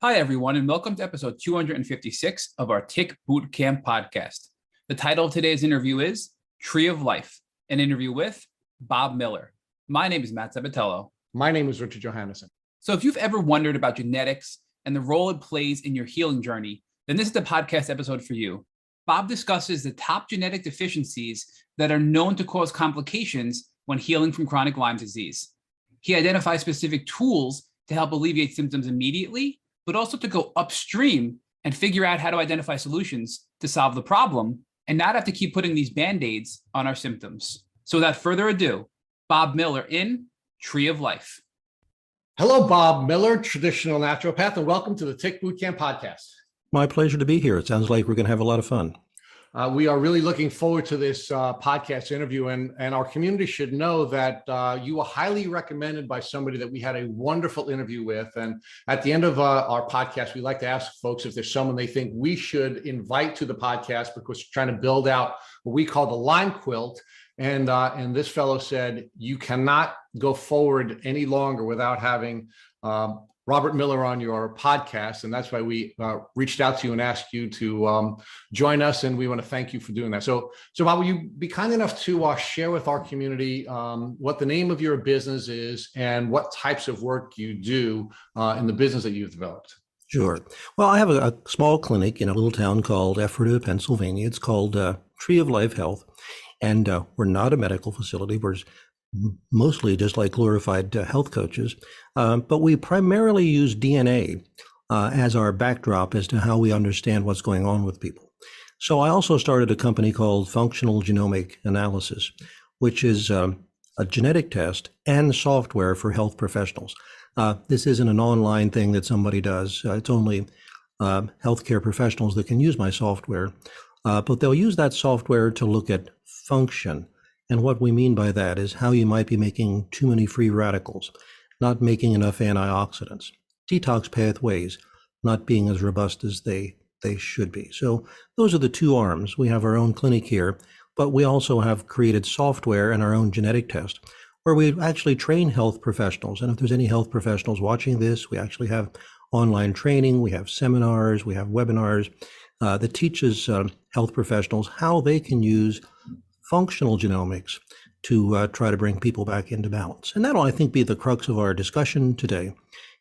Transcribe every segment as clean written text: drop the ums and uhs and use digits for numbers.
Hi, everyone, and welcome to episode 256 of our Tick Bootcamp podcast. The title of today's interview is Tree of Life, an interview with Bob Miller. My name is Matt Sabatello. My name is Richard Johannesson. So if you've ever wondered about genetics and the role it plays in your healing journey, then this is the podcast episode for you. Bob discusses the top genetic deficiencies that are known to cause complications when healing from chronic Lyme disease. He identifies specific tools to help alleviate symptoms immediately, but also to go upstream and figure out how to identify solutions to solve the problem and not have to keep putting these Band-Aids on our symptoms. So without further ado, Bob Miller in Tree of Life. Hello, Bob Miller, traditional naturopath, and welcome to the Tick Bootcamp podcast. My pleasure to be here. It sounds like we're going to have a lot of fun. We are really looking forward to this podcast interview, and our community should know that you were highly recommended by somebody that we had a wonderful interview with. And at the end of our podcast, we like to ask folks if there's someone they think we should invite to the podcast because we're trying to build out what we call the Lyme quilt. And this fellow said, you cannot go forward any longer without having Robert Miller on your podcast. And that's why we reached out to you and asked you to join us. And we want to thank you for doing that. So Bob, will you be kind enough to share with our community what the name of your business is and what types of work you do in the business that you've developed? Sure. Well, I have a small clinic in a little town called Ephrata, Pennsylvania. It's called Tree of Life Health. And we're not a medical facility. We're mostly just like glorified health coaches, but we primarily use DNA as our backdrop as to how we understand what's going on with people. So I also started a company called Functional Genomic Analysis, which is a genetic test and software for health professionals. This isn't an online thing that somebody does. It's only healthcare professionals that can use my software, but they'll use that software to look at function. And what we mean by that is how you might be making too many free radicals, not making enough antioxidants, detox pathways not being as robust as they should be. So those are the two arms. We have our own clinic here, but we also have created software and our own genetic test where we actually train health professionals. And if there's any health professionals watching this, we actually have online training, we have seminars, we have webinars that teaches health professionals how they can use functional genomics to try to bring people back into balance. And that'll, I think, be the crux of our discussion today.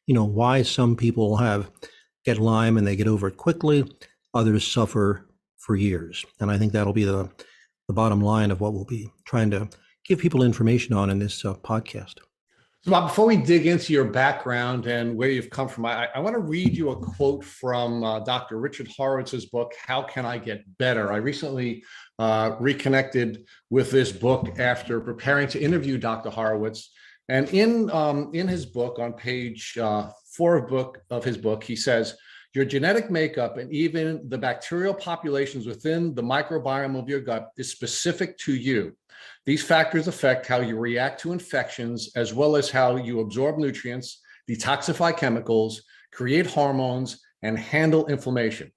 You know, why some people get Lyme and they get over it quickly, others suffer for years. And I think that'll be the bottom line of what we'll be trying to give people information on in this podcast. So Bob, before we dig into your background and where you've come from, I want to read you a quote from Dr. Richard Horowitz's book, How Can I Get Better? I recently reconnected with this book after preparing to interview Dr. Horowitz. And in his book, on page 4 of his book, he says, your genetic makeup and even the bacterial populations within the microbiome of your gut is specific to you. These factors affect how you react to infections, as well as how you absorb nutrients, detoxify chemicals, create hormones, and handle inflammation.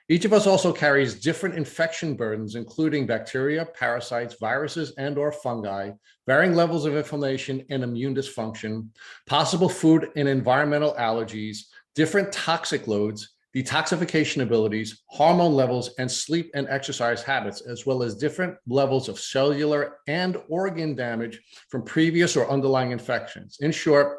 Each of us also carries different infection burdens, including bacteria, parasites, viruses, and/or fungi, varying levels of inflammation and immune dysfunction, possible food and environmental allergies, different toxic loads, detoxification abilities, hormone levels, and sleep and exercise habits, as well as different levels of cellular and organ damage from previous or underlying infections. In short,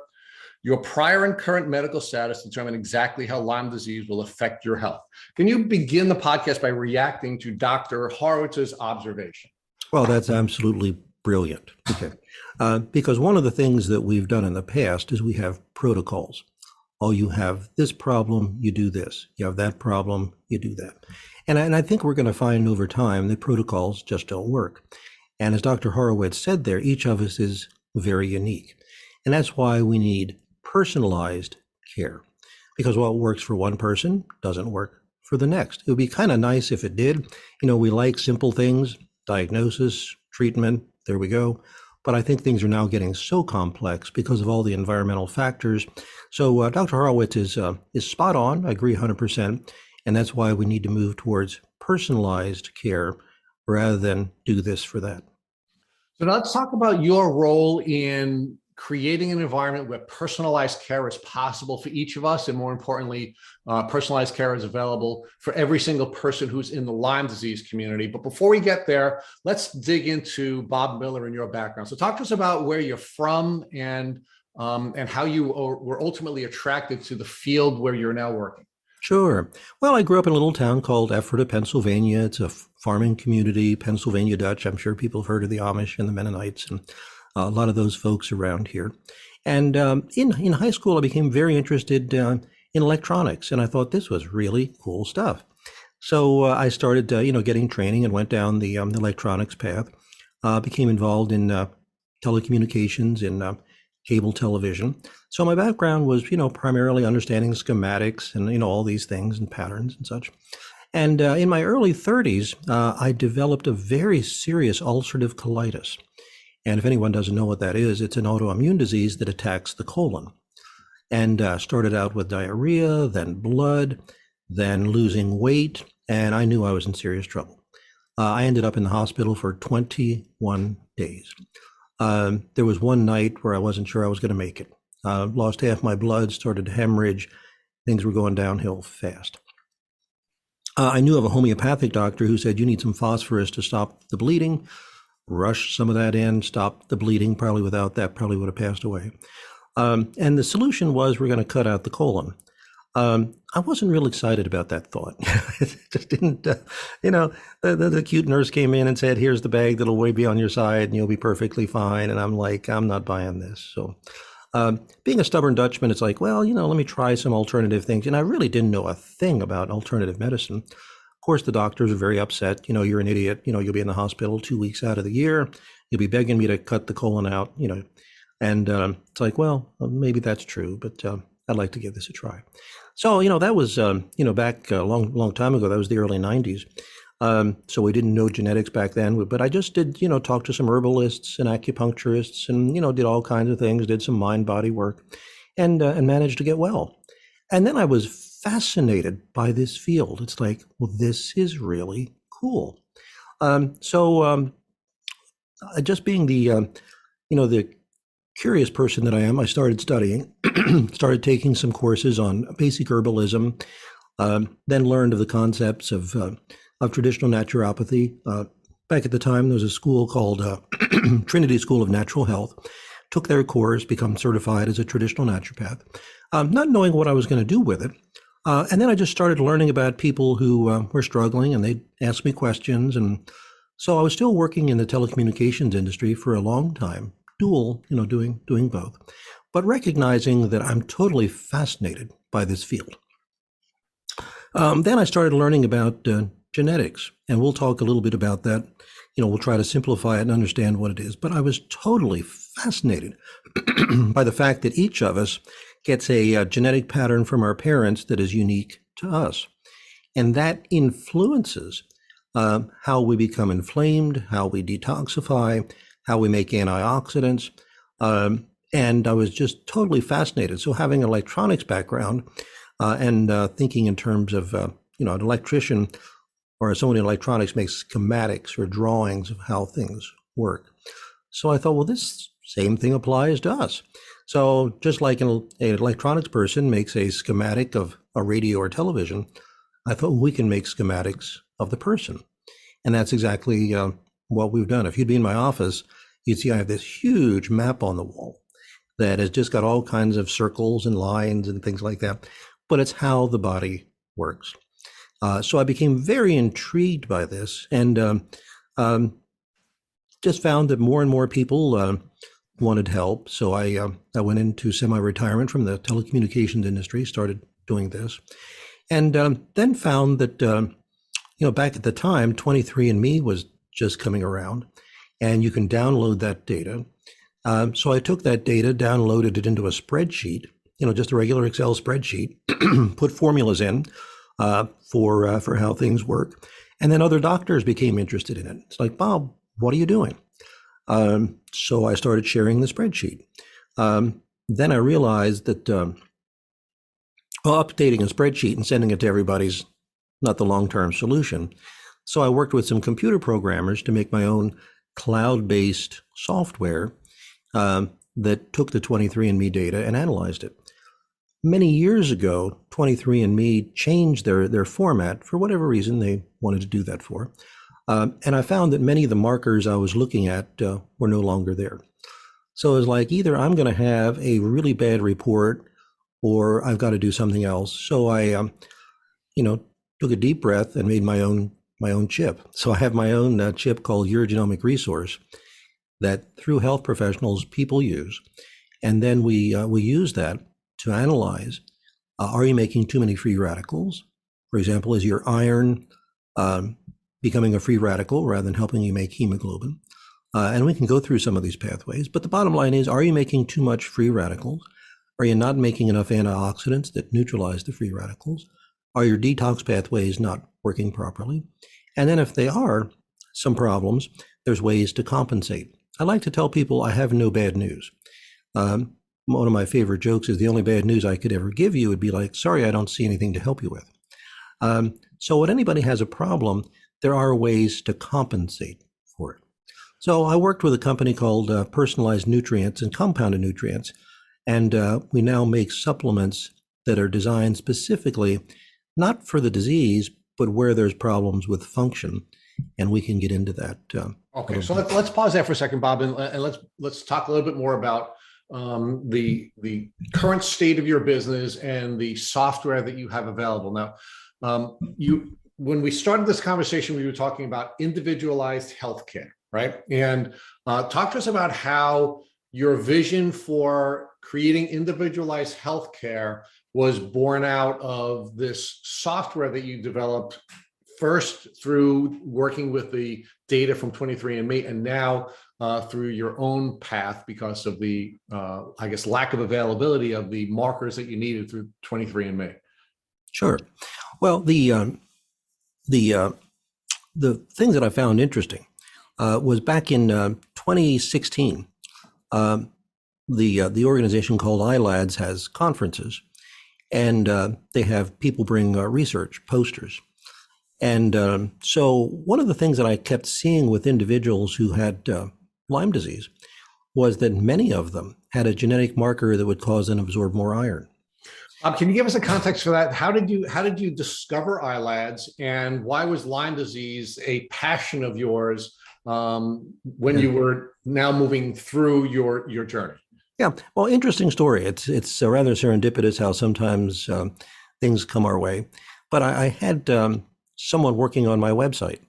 your prior and current medical status determine exactly how Lyme disease will affect your health. Can you begin the podcast by reacting to Dr. Horowitz's observation? Well, that's absolutely brilliant. Okay, because one of the things that we've done in the past is we have protocols. Oh, you have this problem, you do this. You have that problem, you do that. And I think we're going to find over time that protocols just don't work. And as Dr. Horowitz said there, each of us is very unique. And that's why we need personalized care. Because what works for one person doesn't work for the next. It would be kind of nice if it did. You know, we like simple things, diagnosis, treatment, there we go. But I think things are now getting so complex because of all the environmental factors. So Dr. Horowitz is spot on. I agree 100%. And that's why we need to move towards personalized care rather than do this for that. So now let's talk about your role in creating an environment where personalized care is possible for each of us, and more importantly, personalized care is available for every single person who's in the Lyme disease community. But before we get there, let's dig into Bob Miller and your background. So talk to us about where you're from and how you were ultimately attracted to the field where you're now working. Sure. Well, I grew up in a little town called Ephrata, Pennsylvania. It's a farming community, Pennsylvania Dutch. I'm sure people have heard of the Amish and the Mennonites and a lot of those folks around here. And in high school, I became very interested in electronics, and I thought this was really cool stuff. So I started, getting training and went down the electronics path. Became involved in telecommunications, in cable television. So my background was, primarily understanding schematics and, all these things and patterns and such. And in my early 30s, I developed a very serious ulcerative colitis. And if anyone doesn't know what that is, it's an autoimmune disease that attacks the colon. And started out with diarrhea, then blood, then losing weight, and I knew I was in serious trouble. I ended up in the hospital for 21 days. There was one night where I wasn't sure I was going to make it. Lost half my blood, started to hemorrhage. Things were going downhill fast. I knew of a homeopathic doctor who said, you need some phosphorus to stop the bleeding. Rush some of that in, stop the bleeding. Probably without that, probably would have passed away. And the solution was we're going to cut out the colon. I wasn't real excited about that thought. It just didn't, the cute nurse came in and said, here's the bag that'll way be on your side and you'll be perfectly fine. And I'm like, I'm not buying this. So being a stubborn Dutchman, it's like, well, let me try some alternative things. And I really didn't know a thing about alternative medicine. Of course, the doctors are very upset. You're an idiot. You'll be in the hospital 2 weeks out of the year. You'll be begging me to cut the colon out, And it's like, well, maybe that's true, but I'd like to give this a try. So, that was, back a long time ago. That was the early 90s. So we didn't know genetics back then, but I just did, talk to some herbalists and acupuncturists and, did all kinds of things, did some mind-body work and managed to get well. And then I was fascinated by this field. It's like, well, this is really cool. Just being the curious person that I am, I started studying, started taking some courses on basic herbalism, then learned of the concepts of traditional naturopathy. Back at the time, there was a school called Trinity School of Natural Health. Took their course, become certified as a traditional naturopath, not knowing what I was going to do with it. And then I just started learning about people who were struggling, and they'd ask me questions. And so I was still working in the telecommunications industry for a long time, dual, doing both, but recognizing that I'm totally fascinated by this field. Then I started learning about genetics, and we'll talk a little bit about that. We'll try to simplify it and understand what it is. But I was totally fascinated by the fact that each of us gets a genetic pattern from our parents that is unique to us. And that influences how we become inflamed, how we detoxify, how we make antioxidants. And I was just totally fascinated. So having an electronics background and thinking in terms of, an electrician or someone in electronics makes schematics or drawings of how things work. So I thought, well, this same thing applies to us. So just like an electronics person makes a schematic of a radio or television, I thought we can make schematics of the person. And that's exactly what we've done. If you'd be in my office, you'd see I have this huge map on the wall that has just got all kinds of circles and lines and things like that. But it's how the body works. So I became very intrigued by this and just found that more and more people wanted help. So I went into semi-retirement from the telecommunications industry, started doing this, and then found that, back at the time, 23andMe was just coming around, and you can download that data. So I took that data, downloaded it into a spreadsheet, just a regular Excel spreadsheet, put formulas in for how things work. And then other doctors became interested in it. It's like, Bob, what are you doing? So I started sharing the spreadsheet. Then I realized that updating a spreadsheet and sending it to everybody's not the long-term solution. So I worked with some computer programmers to make my own cloud-based software that took the 23andMe data and analyzed it. Many years ago, 23andMe changed their format for whatever reason they wanted to do that for. And I found that many of the markers I was looking at were no longer there. So it was like, either I'm going to have a really bad report or I've got to do something else. So I, took a deep breath and made my own chip. So I have my own chip called Your Genomic Resource that through health professionals people use. And then we use that to analyze, are you making too many free radicals? For example, is your iron becoming a free radical rather than helping you make hemoglobin? And we can go through some of these pathways, but the bottom line is, are you making too much free radicals? Are you not making enough antioxidants that neutralize the free radicals? Are your detox pathways not working properly? And then if they are some problems, there's ways to compensate. I like to tell people I have no bad news. One of my favorite jokes is the only bad news I could ever give you would be like, sorry, I don't see anything to help you with. So when anybody has a problem, there are ways to compensate for it. So I worked with a company called Personalized Nutrients and Compounded Nutrients, and we now make supplements that are designed specifically not for the disease, but where there's problems with function, and we can get into that. Okay, so let's pause there for a second, Bob, and let's talk a little bit more about the current state of your business and the software that you have available. Now, when we started this conversation, we were talking about individualized healthcare, right? And talk to us about how your vision for creating individualized healthcare was born out of this software that you developed first through working with the data from 23andMe, and now through your own path because of the, I guess, lack of availability of the markers that you needed through 23andMe. Sure. Well, the things that I found interesting was back in 2016. The organization called iLads has conferences, and they have people bring research posters. And so one of the things that I kept seeing with individuals who had Lyme disease was that many of them had a genetic marker that would cause them to absorb more iron. Can you give us a context for that? How did you discover iLads, and why was Lyme disease a passion of yours when you were now moving through your journey? Yeah, well, interesting story. It's rather serendipitous how sometimes things come our way. But I had someone working on my website,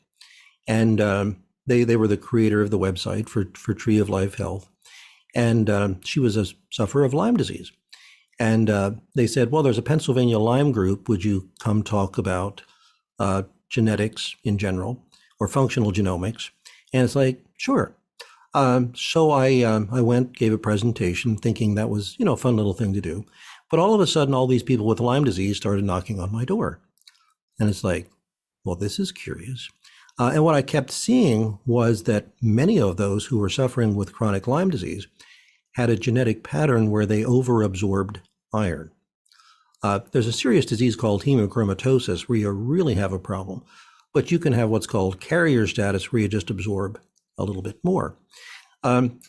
and they were the creator of the website for Tree of Life Health, and she was a sufferer of Lyme disease. And they said, well, there's a Pennsylvania Lyme group. Would you come talk about genetics in general or functional genomics? And it's like, sure. So I went, gave a presentation thinking that was, a fun little thing to do. But all of a sudden, all these people with Lyme disease started knocking on my door. And it's like, well, this is curious. And what I kept seeing was that many of those who were suffering with chronic Lyme disease had a genetic pattern where they overabsorbed iron. There's a serious disease called hemochromatosis where you really have a problem, but you can have what's called carrier status where you just absorb a little bit more.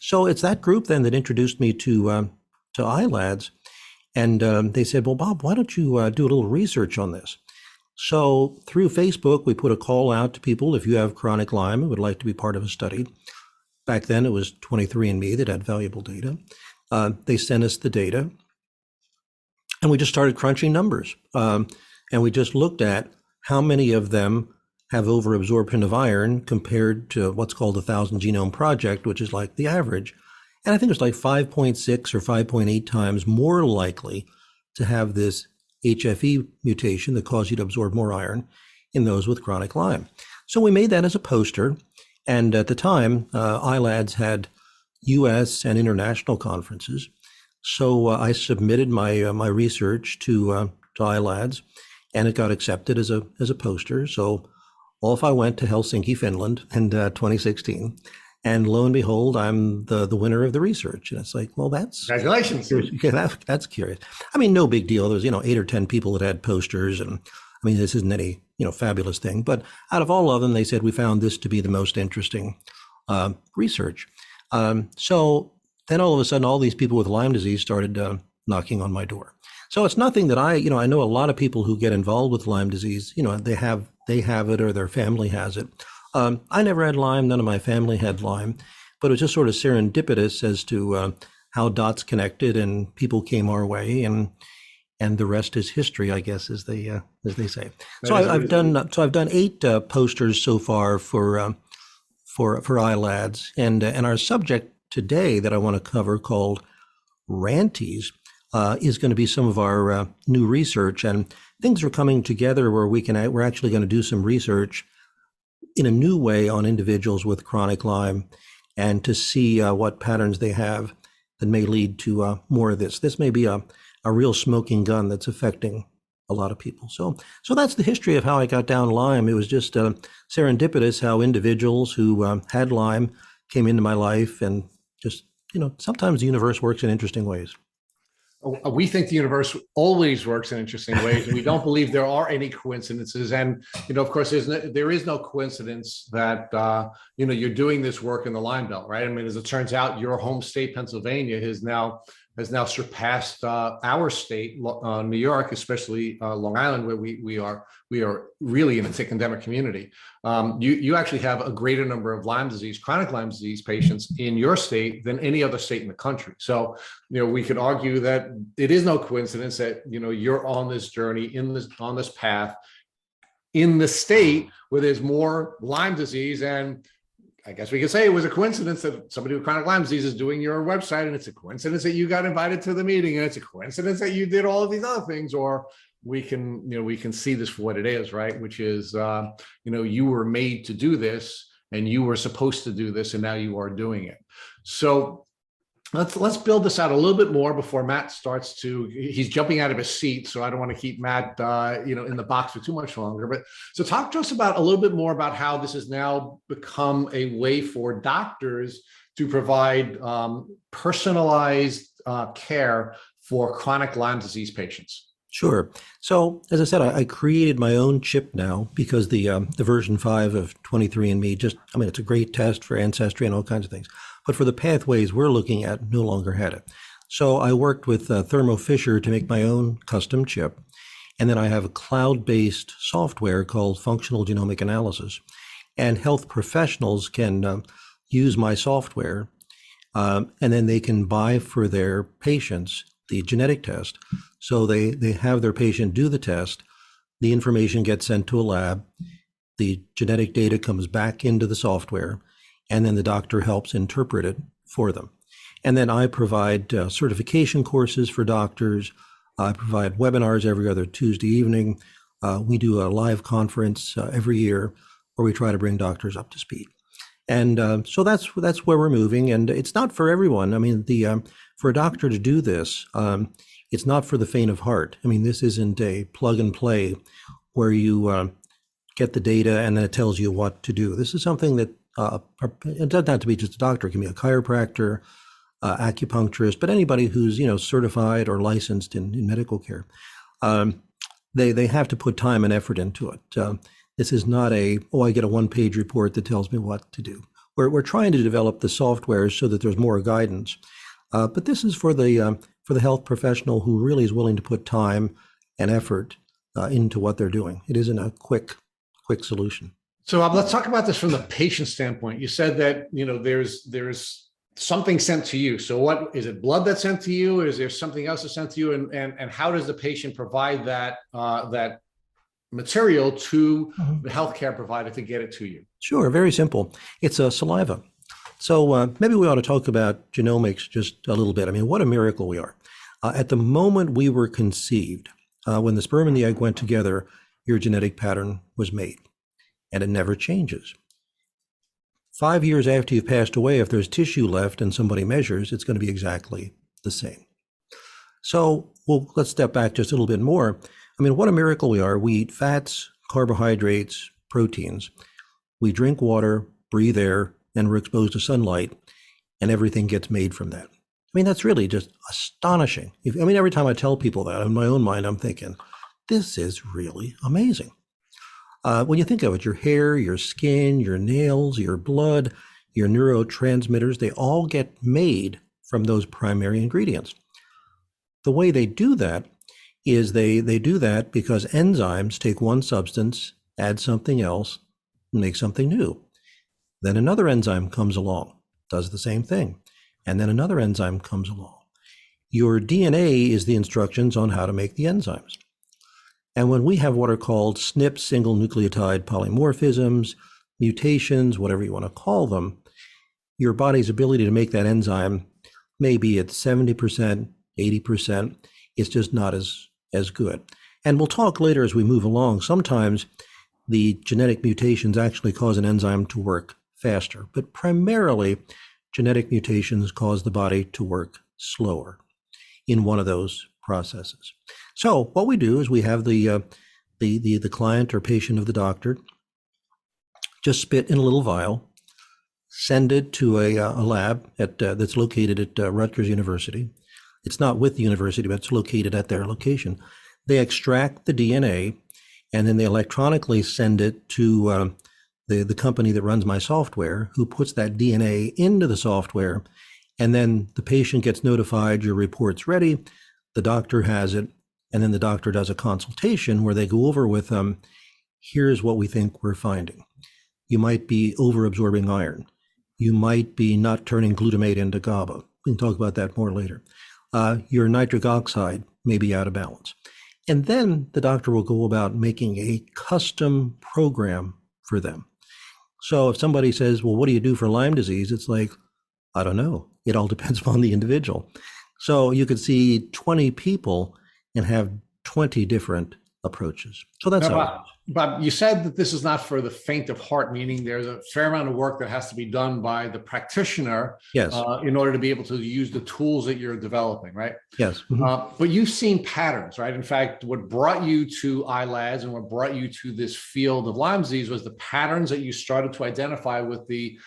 So it's that group then that introduced me to iLads, and they said, well, Bob, why don't you do a little research on this? So through Facebook, we put a call out to people, if you have chronic Lyme and would like to be part of a study. Back then, it was 23andMe that had valuable data. They sent us the data, and we just started crunching numbers. And we just looked at how many of them have overabsorption of iron compared to what's called the 1,000 Genome Project, which is like the average. And I think it's like 5.6 or 5.8 times more likely to have this HFE mutation that causes you to absorb more iron in those with chronic Lyme. So we made that as a poster. And at the time, iLads had US and international conferences. So I submitted my research to iLads, and it got accepted as a poster. So off I went to Helsinki, Finland in 2016. And lo and behold, I'm the winner of the research. And it's like, well, that's congratulations. Yeah, that's curious. I mean, no big deal. There's 8 or 10 people that had posters, and I mean, this isn't any fabulous thing. But out of all of them, they said we found this to be the most interesting research. So then all of a sudden, all these people with Lyme disease started knocking on my door. So it's nothing that I know a lot of people who get involved with Lyme disease, they have it or their family has it. I never had Lyme. None of my family had Lyme, but it was just sort of serendipitous as to how dots connected and people came our way, and the rest is history, I guess, as they say. So I've done 8 posters so far for iLads, and our subject today that I want to cover, called Ranties, is going to be some of our new research, and things are coming together where we're actually going to do some research in a new way on individuals with chronic Lyme, and to see what patterns they have that may lead to more of this. This may be a real smoking gun that's affecting a lot of people. So that's the history of how I got down Lyme. It was just serendipitous how individuals who had Lyme came into my life, and just, sometimes the universe works in interesting ways. We think the universe always works in interesting ways, and we don't believe there are any coincidences. And of course, there is no coincidence that you're doing this work in the Lyme Belt, right? I mean, as it turns out, your home state, Pennsylvania, has now surpassed our state, New York, especially Long Island, where we are really in a thick endemic community. You actually have a greater number of chronic Lyme disease patients in your state than any other state in the country. So, we could argue that it is no coincidence that, you're on this journey, on this path in the state where there's more Lyme disease. And I guess we could say it was a coincidence that somebody with chronic Lyme disease is doing your website, and it's a coincidence that you got invited to the meeting, and it's a coincidence that you did all of these other things. Or we can see this for what it is, right? Which is, you were made to do this, and you were supposed to do this, and now you are doing it. So let's build this out a little bit more before Matt he's jumping out of his seat. So I don't want to keep Matt, in the box for too much longer. But so talk to us a little bit more about how this has now become a way for doctors to provide personalized care for chronic Lyme disease patients. Sure. So as I said, I created my own chip now, because the version 5 of 23andMe it's a great test for ancestry and all kinds of things. But for the pathways we're looking at, no longer had it. So I worked with Thermo Fisher to make my own custom chip. And then I have a cloud-based software called Functional Genomic Analysis. And health professionals can use my software, and then they can buy for their patients the genetic test. So they have their patient do the test, the information gets sent to a lab, the genetic data comes back into the software, and then the doctor helps interpret it for them. And then I provide certification courses for doctors. I provide webinars every other Tuesday evening. We do a live conference every year where we try to bring doctors up to speed. And so that's where we're moving. And it's not for everyone. I mean, for a doctor to do this, it's not for the faint of heart. I mean, this isn't a plug and play where you get the data and then it tells you what to do. This is something that it doesn't have to be just a doctor. It can be a chiropractor, acupuncturist, but anybody who's certified or licensed in medical care. They have to put time and effort into it. This is not I get a one-page report that tells me what to do. We're trying to develop the software so that there's more guidance. But this is for the health professional who really is willing to put time and effort into what they're doing. It isn't a quick solution. So let's talk about this from the patient standpoint. You said that there's something sent to you. So what is it? Blood that's sent to you? Is there something else that's sent to you? And how does the patient provide that material to the healthcare provider to get it to you? Sure, very simple. It's a saliva. So maybe we ought to talk about genomics just a little bit. I mean, what a miracle we are. At the moment we were conceived, when the sperm and the egg went together, your genetic pattern was made, and it never changes. 5 years after you've passed away, if there's tissue left and somebody measures, it's going to be exactly the same. So, let's step back just a little bit more. I mean, what a miracle we are. We eat fats, carbohydrates, proteins. We drink water, breathe air, and we're exposed to sunlight, and everything gets made from that. I mean, that's really just astonishing. Every time I tell people that, in my own mind, I'm thinking, this is really amazing. When you think of it, your hair, your skin, your nails, your blood, your neurotransmitters, they all get made from those primary ingredients. The way they do that is they do that because enzymes take one substance, add something else, make something new. Then another enzyme comes along, does the same thing. And then another enzyme comes along. Your DNA is the instructions on how to make the enzymes. And when we have what are called SNP, single nucleotide polymorphisms, mutations, whatever you want to call them, your body's ability to make that enzyme may be at 70%, 80%. It's just not as good. And we'll talk later as we move along. Sometimes the genetic mutations actually cause an enzyme to work faster, but primarily genetic mutations cause the body to work slower in one of those processes. So what we do is we have the client or patient of the doctor just spit in a little vial, send it to a lab that's located at Rutgers University. It's not with the university, but it's located at their location. They extract the DNA, and then they electronically send it to the company that runs my software, who puts that DNA into the software, and then the patient gets notified your report's ready, the doctor has it, and then the doctor does a consultation where they go over with them, here's what we think we're finding. You might be overabsorbing iron. You might be not turning glutamate into GABA. We can talk about that more later. Your nitric oxide may be out of balance. And then the doctor will go about making a custom program for them. So if somebody says, well, what do you do for Lyme disease? It's like, I don't know. It all depends upon the individual. So you could see 20 people and have 20 different approaches. So that's how it is. Bob, you said that this is not for the faint of heart, meaning there's a fair amount of work that has to be done by the practitioner, yes, in order to be able to use the tools that you're developing, right? Yes. But you've seen patterns, right? In fact, what brought you to iLads and what brought you to this field of Lyme disease was the patterns that you started to identify with the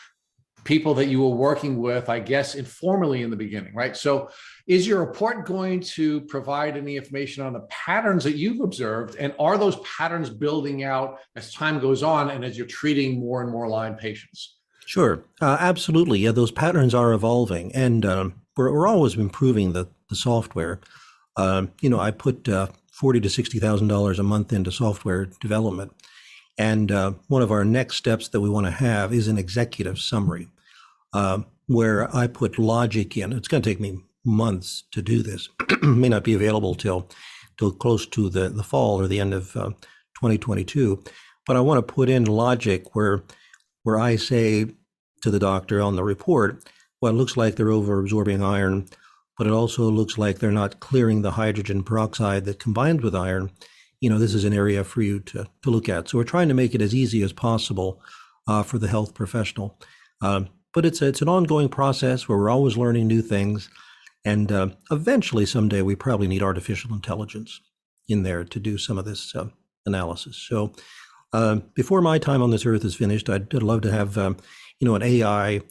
people that you were working with, I guess, informally in the beginning, right? So is your report going to provide any information on the patterns that you've observed? And are those patterns building out as time goes on and as you're treating more and more Lyme patients? Sure. Absolutely. Yeah, those patterns are evolving, and we're always improving the software. I put $40,000 to $60,000 a month into software development. And one of our next steps that we want to have is an executive summary, where I put logic in. It's going to take me months to do this. May not be available till close to the fall or the end of 2022. But I want to put in logic where I say to the doctor on the report, well, it looks like they're overabsorbing iron, but it also looks like they're not clearing the hydrogen peroxide that combines with iron. This is an area for you to look at. So we're trying to make it as easy as possible for the health professional. But it's an ongoing process where we're always learning new things. And eventually, someday, we probably need artificial intelligence in there to do some of this analysis. So before my time on this earth is finished, I'd love to have an AI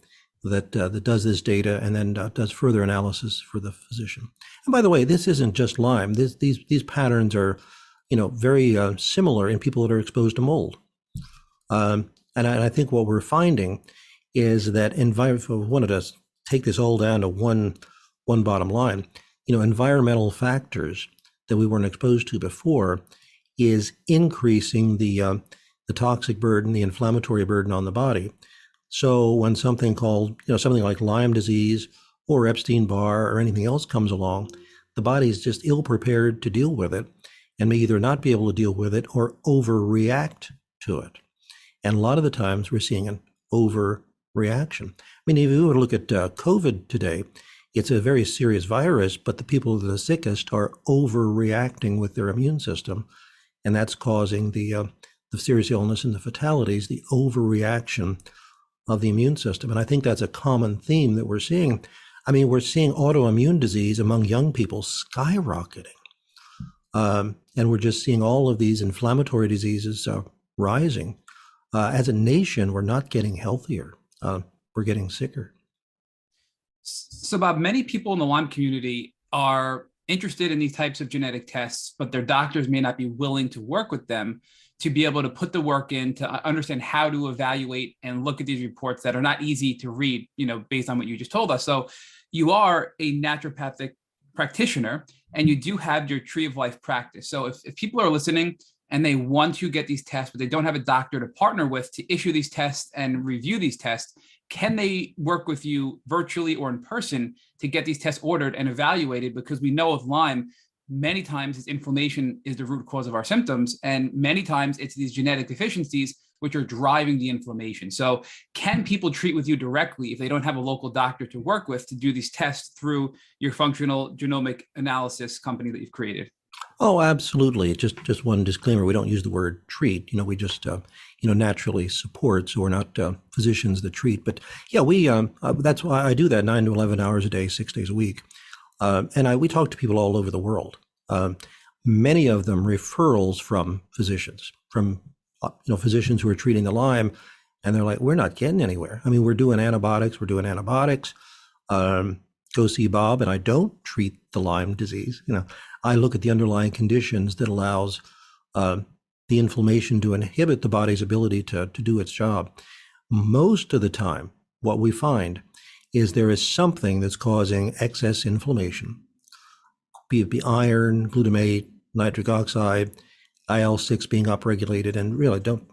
that does this data and then does further analysis for the physician. And by the way, this isn't just Lyme. These patterns are very similar in people that are exposed to mold. And I think what we're finding is that if we wanted to take this all down to one bottom line, environmental factors that we weren't exposed to before is increasing the toxic burden, the inflammatory burden on the body. So when something like Lyme disease or Epstein-Barr or anything else comes along, the body is just ill prepared to deal with it and may either not be able to deal with it or overreact to it. And a lot of the times we're seeing an overreaction. I mean, if you were to look at COVID today, it's a very serious virus, but the people that are the sickest are overreacting with their immune system. And that's causing the serious illness and the fatalities, the overreaction of the immune system. And I think that's a common theme that we're seeing. I mean, we're seeing autoimmune disease among young people skyrocketing. And we're just seeing all of these inflammatory diseases rising. As a nation, we're not getting healthier. We're getting sicker. So, Bob, many people in the Lyme community are interested in these types of genetic tests, but their doctors may not be willing to work with them to be able to put the work in to understand how to evaluate and look at these reports that are not easy to read, based on what you just told us. So you are a naturopathic practitioner and you do have your Tree of Life practice. So if people are listening and they want to get these tests, but they don't have a doctor to partner with to issue these tests and review these tests, can they work with you virtually or in person to get these tests ordered and evaluated? Because we know with Lyme, many times it's inflammation is the root cause of our symptoms. And many times it's these genetic deficiencies which are driving the inflammation. So can people treat with you directly if they don't have a local doctor to work with to do these tests through your functional genomic analysis company that you've created? Oh, absolutely. Just one disclaimer. We don't use the word treat. We just, naturally support. So we're not physicians that treat. But yeah, that's why I do that 9 to 11 hours a day, 6 days a week. And we talk to people all over the world. Many of them referrals from physicians, from physicians who are treating the Lyme, and they're like, we're not getting anywhere. I mean, we're doing antibiotics. Go see Bob, and I don't treat the Lyme disease. I look at the underlying conditions that allows the inflammation to inhibit the body's ability to do its job. Most of the time, what we find is there is something that's causing excess inflammation, be it iron, glutamate, nitric oxide, IL-6 being upregulated, and really don't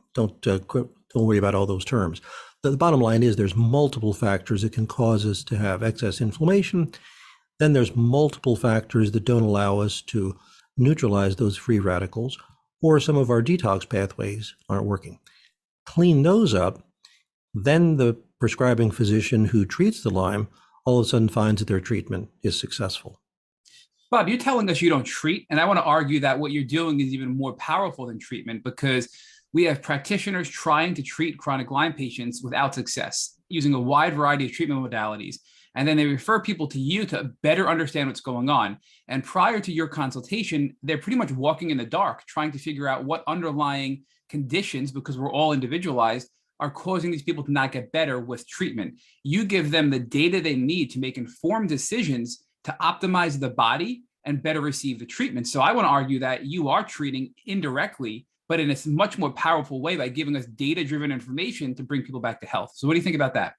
worry about all those terms. The bottom line is there's multiple factors that can cause us to have excess inflammation. Then there's multiple factors that don't allow us to neutralize those free radicals, or some of our detox pathways aren't working. Clean those up, then the prescribing physician who treats the Lyme all of a sudden finds that their treatment is successful. Bob, you're telling us you don't treat, and I want to argue that what you're doing is even more powerful than treatment, because we have practitioners trying to treat chronic Lyme patients without success, using a wide variety of treatment modalities. And then they refer people to you to better understand what's going on. And prior to your consultation, they're pretty much walking in the dark, trying to figure out what underlying conditions, because we're all individualized, are causing these people to not get better with treatment. You give them the data they need to make informed decisions to optimize the body and better receive the treatment. So I want to argue that you are treating indirectly, but in a much more powerful way by giving us data-driven information to bring people back to health. So what do you think about that?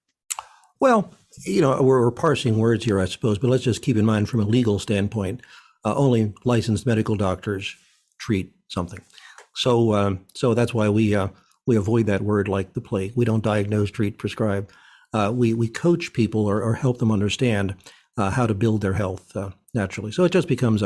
Well, we're parsing words here, I suppose, but let's just keep in mind from a legal standpoint, only licensed medical doctors treat something. So that's why we avoid that word like the plague. We don't diagnose, treat, prescribe. We coach people or help them understand how to build their health naturally. So it just becomes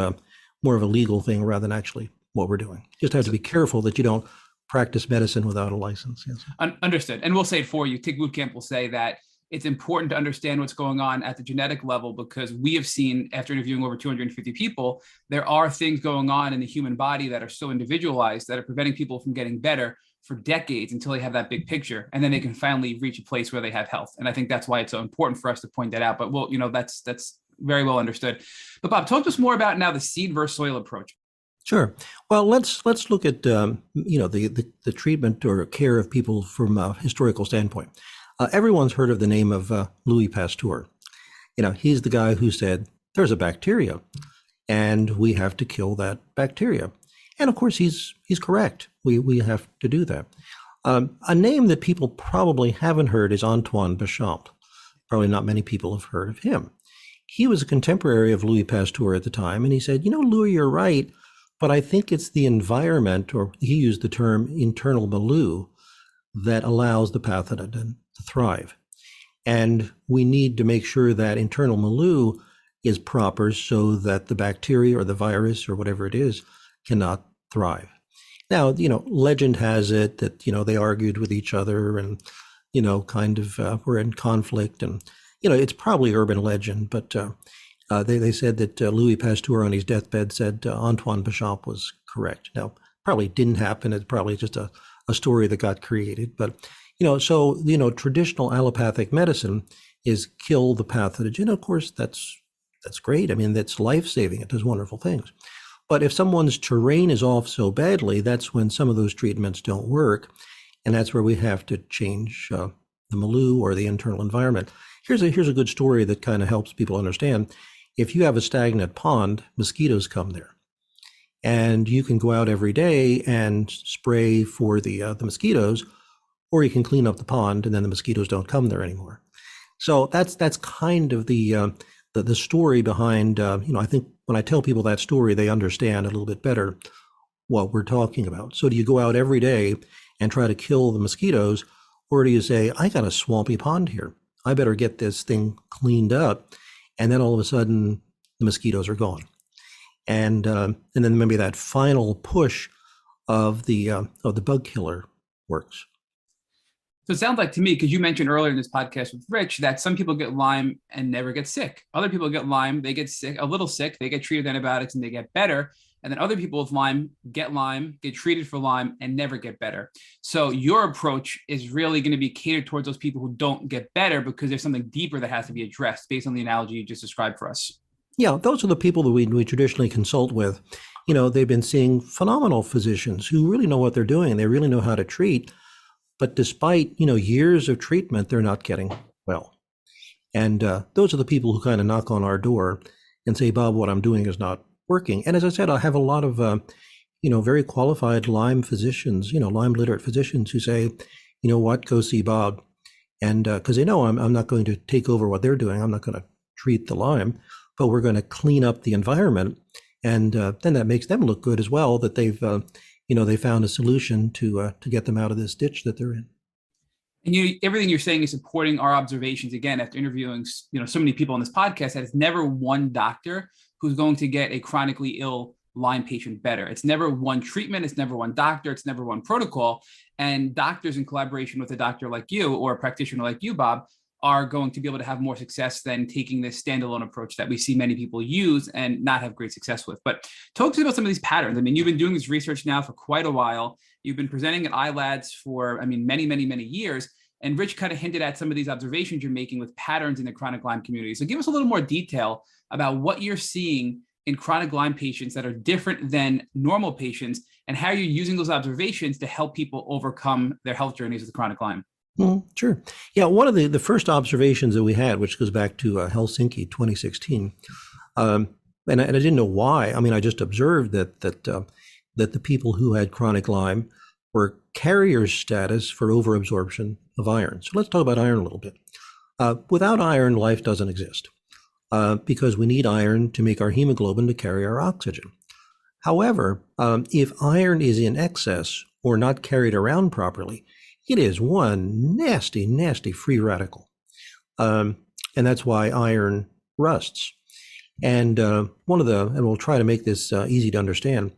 more of a legal thing rather than actually what we're doing. Just have to be careful that you don't practice medicine without a license. Yes. Understood. And we'll say it for you. Tick Bootcamp will say that it's important to understand what's going on at the genetic level, because we have seen, after interviewing over 250 people, there are things going on in the human body that are so individualized that are preventing people from getting better for decades until they have that big picture. And then they can finally reach a place where they have health. And I think that's why it's so important for us to point that out. But that's very well understood. But Bob, talk to us more about now the seed versus soil approach. Sure. Well, let's look at the treatment or care of people from a historical standpoint. Everyone's heard of the name of Louis Pasteur. He's the guy who said there's a bacteria, and we have to kill that bacteria. And of course, he's correct. We have to do that. A name that people probably haven't heard is Antoine Béchamp. Probably not many people have heard of him. He was a contemporary of Louis Pasteur at the time, and he said, Louis, you're right, but I think it's the environment, or he used the term internal milieu, that allows the pathogen to thrive. And we need to make sure that internal milieu is proper so that the bacteria or the virus or whatever it is cannot thrive. Now, legend has it that, they argued with each other and, were in conflict. And, it's probably urban legend, but they said that Louis Pasteur on his deathbed said Antoine Béchamp was correct. Now, probably didn't happen. It's probably just a story that got created. But, traditional allopathic medicine is kill the pathogen. Of course, that's great. I mean, that's life-saving. It does wonderful things. But if someone's terrain is off so badly, that's when some of those treatments don't work. And that's where we have to change the milieu or the internal environment. Here's a good story that kind of helps people understand. If you have a stagnant pond, mosquitoes come there. And you can go out every day and spray for the mosquitoes, or you can clean up the pond and then the mosquitoes don't come there anymore. So that's kind of the story behind, I think when I tell people that story, they understand a little bit better what we're talking about. So do you go out every day and try to kill the mosquitoes, or do you say, I got a swampy pond here, I better get this thing cleaned up, and then all of a sudden the mosquitoes are gone, and then maybe that final push of the bug killer works. So it sounds like to me, because you mentioned earlier in this podcast with Rich, that some people get Lyme and never get sick. Other people get Lyme, they get sick, a little sick, they get treated with antibiotics and they get better. And then other people with Lyme, get treated for Lyme and never get better. So your approach is really going to be catered towards those people who don't get better because there's something deeper that has to be addressed based on the analogy you just described for us. Yeah, those are the people that we traditionally consult with. They've been seeing phenomenal physicians who really know what they're doing and they really know how to treat. But despite, years of treatment, they're not getting well. And those are the people who kind of knock on our door and say, Bob, what I'm doing is not working. And as I said, I have a lot of, very qualified Lyme physicians, Lyme literate physicians who say, you know what, go see Bob. And because they know I'm not going to take over what they're doing. I'm not going to treat the Lyme, but we're going to clean up the environment. And then that makes them look good as well, that they've they found a solution to get them out of this ditch that they're in. And everything you're saying is supporting our observations. Again, after interviewing so many people on this podcast, that it's never one doctor who's going to get a chronically ill Lyme patient better. It's never one treatment. It's never one doctor. It's never one protocol. And doctors, in collaboration with a doctor like you or a practitioner like you, Bob, are going to be able to have more success than taking this standalone approach that we see many people use and not have great success with. But talk to me about some of these patterns. I mean, you've been doing this research now for quite a while. You've been presenting at ILADS for, many, many, many years. And Rich kind of hinted at some of these observations you're making with patterns in the chronic Lyme community. So give us a little more detail about what you're seeing in chronic Lyme patients that are different than normal patients and how you're using those observations to help people overcome their health journeys with chronic Lyme. Sure. Yeah, one of the first observations that we had, which goes back to Helsinki 2016, and I didn't know why. I just observed that the people who had chronic Lyme were carrier status for overabsorption of iron. So let's talk about iron a little bit. Without iron, life doesn't exist because we need iron to make our hemoglobin to carry our oxygen. However, if iron is in excess or not carried around properly, it is one nasty, nasty free radical. And that's why iron rusts. And and we'll try to make this easy to understand,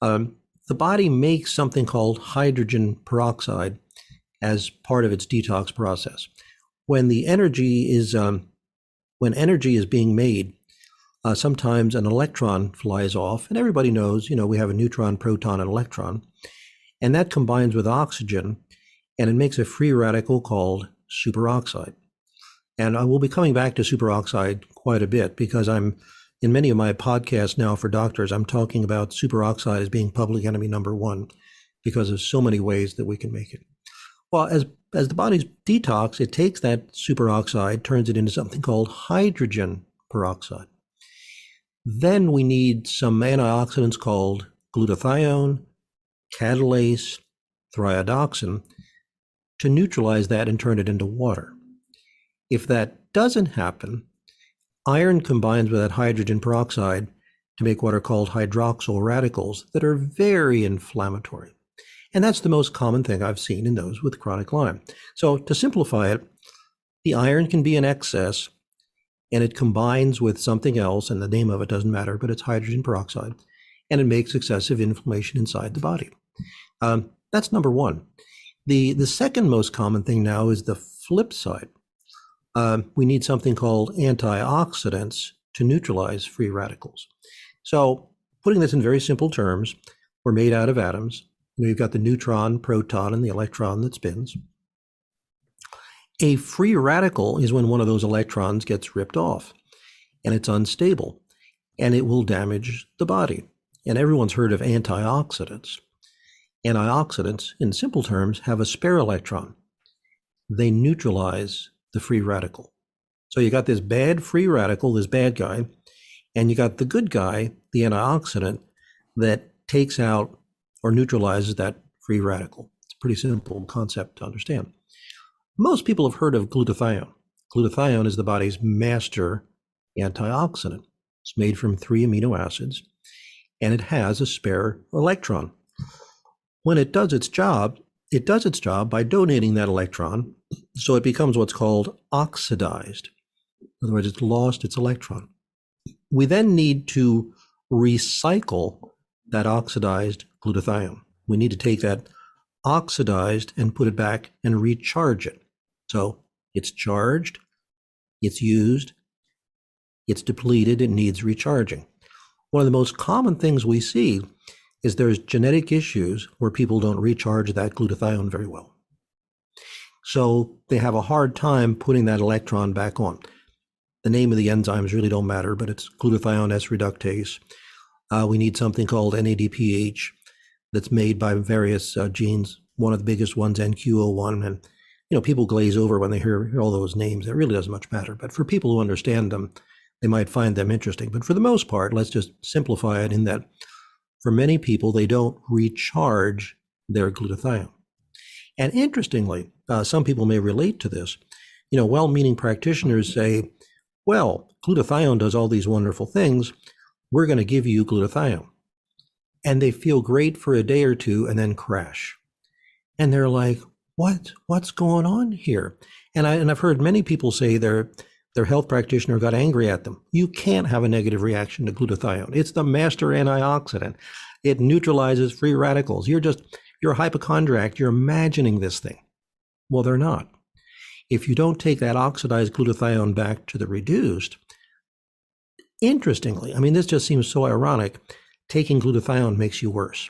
the body makes something called hydrogen peroxide as part of its detox process. When energy is being made, sometimes an electron flies off, and everybody knows, we have a neutron, proton, and electron, and that combines with oxygen, and it makes a free radical called superoxide. And I will be coming back to superoxide quite a bit because in many of my podcasts now for doctors, I'm talking about superoxide as being public enemy number one because of so many ways that we can make it. Well, as the body's detox, it takes that superoxide, turns it into something called hydrogen peroxide. Then we need some antioxidants called glutathione, catalase, thioredoxin to neutralize that and turn it into water. If that doesn't happen, iron combines with that hydrogen peroxide to make what are called hydroxyl radicals that are very inflammatory. And that's the most common thing I've seen in those with chronic Lyme. So to simplify it, the iron can be in excess and it combines with something else, and the name of it doesn't matter, but it's hydrogen peroxide, and it makes excessive inflammation inside the body. That's number one. The second most common thing now is the flip side. We need something called antioxidants to neutralize free radicals. So putting this in very simple terms, we're made out of atoms. You've got the neutron, proton, and the electron that spins. A free radical is when one of those electrons gets ripped off, and it's unstable, and it will damage the body. And everyone's heard of antioxidants. Antioxidants, in simple terms, have a spare electron. They neutralize the free radical. So you got this bad free radical, this bad guy, and you got the good guy, the antioxidant, that takes out or neutralizes that free radical. It's a pretty simple concept to understand. Most people have heard of glutathione. Glutathione is the body's master antioxidant. It's made from 3 amino acids, and it has a spare electron. When it does its job by donating that electron, so it becomes what's called oxidized. In other words, it's lost its electron. We then need to recycle that oxidized glutathione. We need to take that oxidized and put it back and recharge it. So it's charged, it's used, it's depleted, it needs recharging. One of the most common things we see is there's genetic issues where people don't recharge that glutathione very well. So they have a hard time putting that electron back on. The name of the enzymes really don't matter, but it's glutathione S reductase. We need something called NADPH that's made by various genes. One of the biggest ones, NQ01, and people glaze over when they hear all those names. It really doesn't much matter. But for people who understand them, they might find them interesting. But for the most part, let's just simplify it in that for many people, they don't recharge their glutathione. And interestingly, some people may relate to this. Well-meaning practitioners say, well, glutathione does all these wonderful things. We're going to give you glutathione. And they feel great for a day or two and then crash. And they're like, what's going on here? And I've heard many people say their health practitioner got angry at them. You can't have a negative reaction to glutathione. It's the master antioxidant. It neutralizes free radicals. You're a hypochondriac. You're imagining this thing. Well, they're not. If you don't take that oxidized glutathione back to the reduced, interestingly, this just seems so ironic, taking glutathione makes you worse.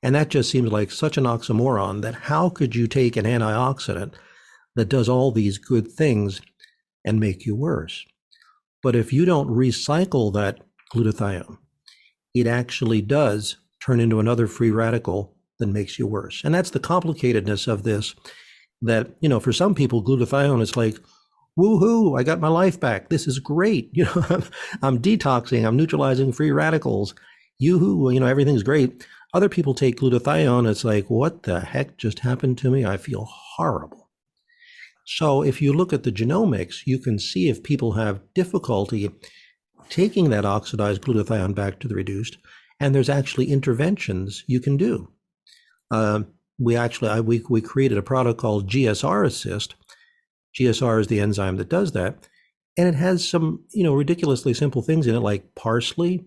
And that just seems like such an oxymoron that how could you take an antioxidant that does all these good things and make you worse? But if you don't recycle that glutathione, it actually does turn into another free radical that makes you worse. And that's the complicatedness of this, that, for some people, glutathione is like, woohoo, I got my life back. This is great. I'm detoxing, I'm neutralizing free radicals. Yoo-hoo, everything's great. Other people take glutathione, it's like, what the heck just happened to me? I feel horrible. So if you look at the genomics, you can see if people have difficulty taking that oxidized glutathione back to the reduced, and there's actually interventions you can do. We created a product called GSR Assist. GSR is the enzyme that does that, and it has some, ridiculously simple things in it like parsley,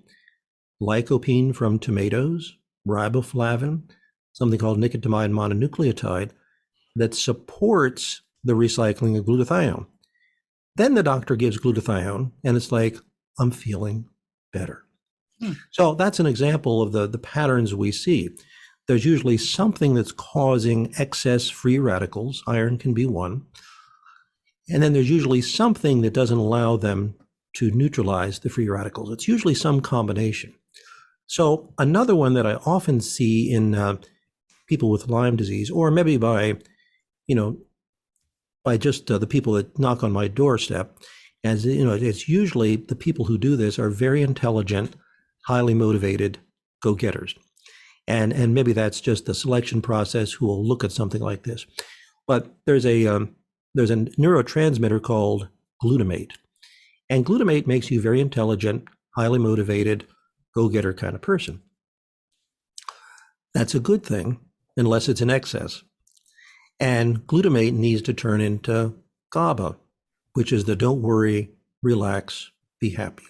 lycopene from tomatoes, riboflavin, something called nicotinamide mononucleotide that supports the recycling of glutathione. Then the doctor gives glutathione, and it's like, I'm feeling better. So that's an example of the patterns we see. There's usually something that's causing excess free radicals. Iron can be one. And then there's usually something that doesn't allow them to neutralize the free radicals. It's usually some combination. So another one that I often see in people with Lyme disease, or maybe by just the people that knock on my doorstep, as it's usually the people who do this are very intelligent, highly motivated go-getters. And maybe that's just the selection process who will look at something like this. But there's a neurotransmitter called glutamate. And glutamate makes you very intelligent, highly motivated, go-getter kind of person. That's a good thing, unless it's in excess. And glutamate needs to turn into GABA, which is the don't worry, relax, be happy.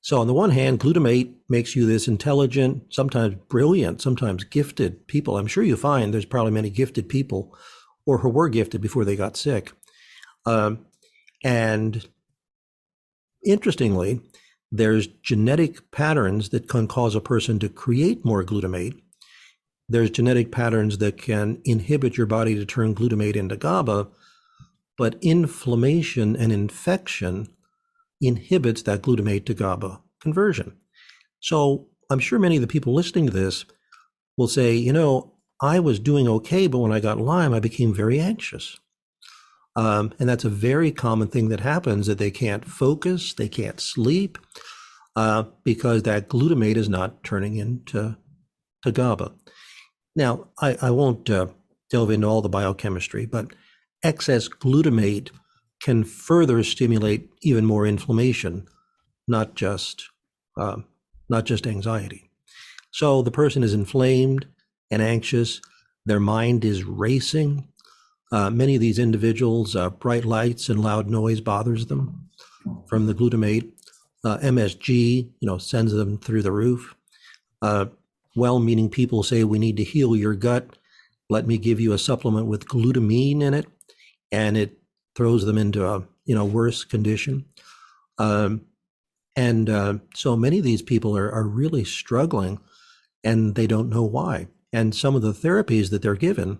So on the one hand, glutamate makes you this intelligent, sometimes brilliant, sometimes gifted people. I'm sure you find there's probably many gifted people or who were gifted before they got sick. And interestingly, there's genetic patterns that can cause a person to create more glutamate. There's genetic patterns that can inhibit your body to turn glutamate into GABA, but inflammation and infection inhibits that glutamate to GABA conversion. So I'm sure many of the people listening to this will say, I was doing okay, but when I got Lyme, I became very anxious. And that's a very common thing that happens, that they can't focus, they can't sleep, because that glutamate is not turning into GABA. Now, I won't delve into all the biochemistry, but excess glutamate can further stimulate even more inflammation, not just anxiety. So the person is inflamed and anxious. Their mind is racing. Many of these individuals, bright lights and loud noise bothers them from the glutamate. MSG, sends them through the roof. Well-meaning people say, we need to heal your gut. Let me give you a supplement with glutamine in it, and it throws them into a worse condition. So many of these people are really struggling, and they don't know why. And some of the therapies that they're given,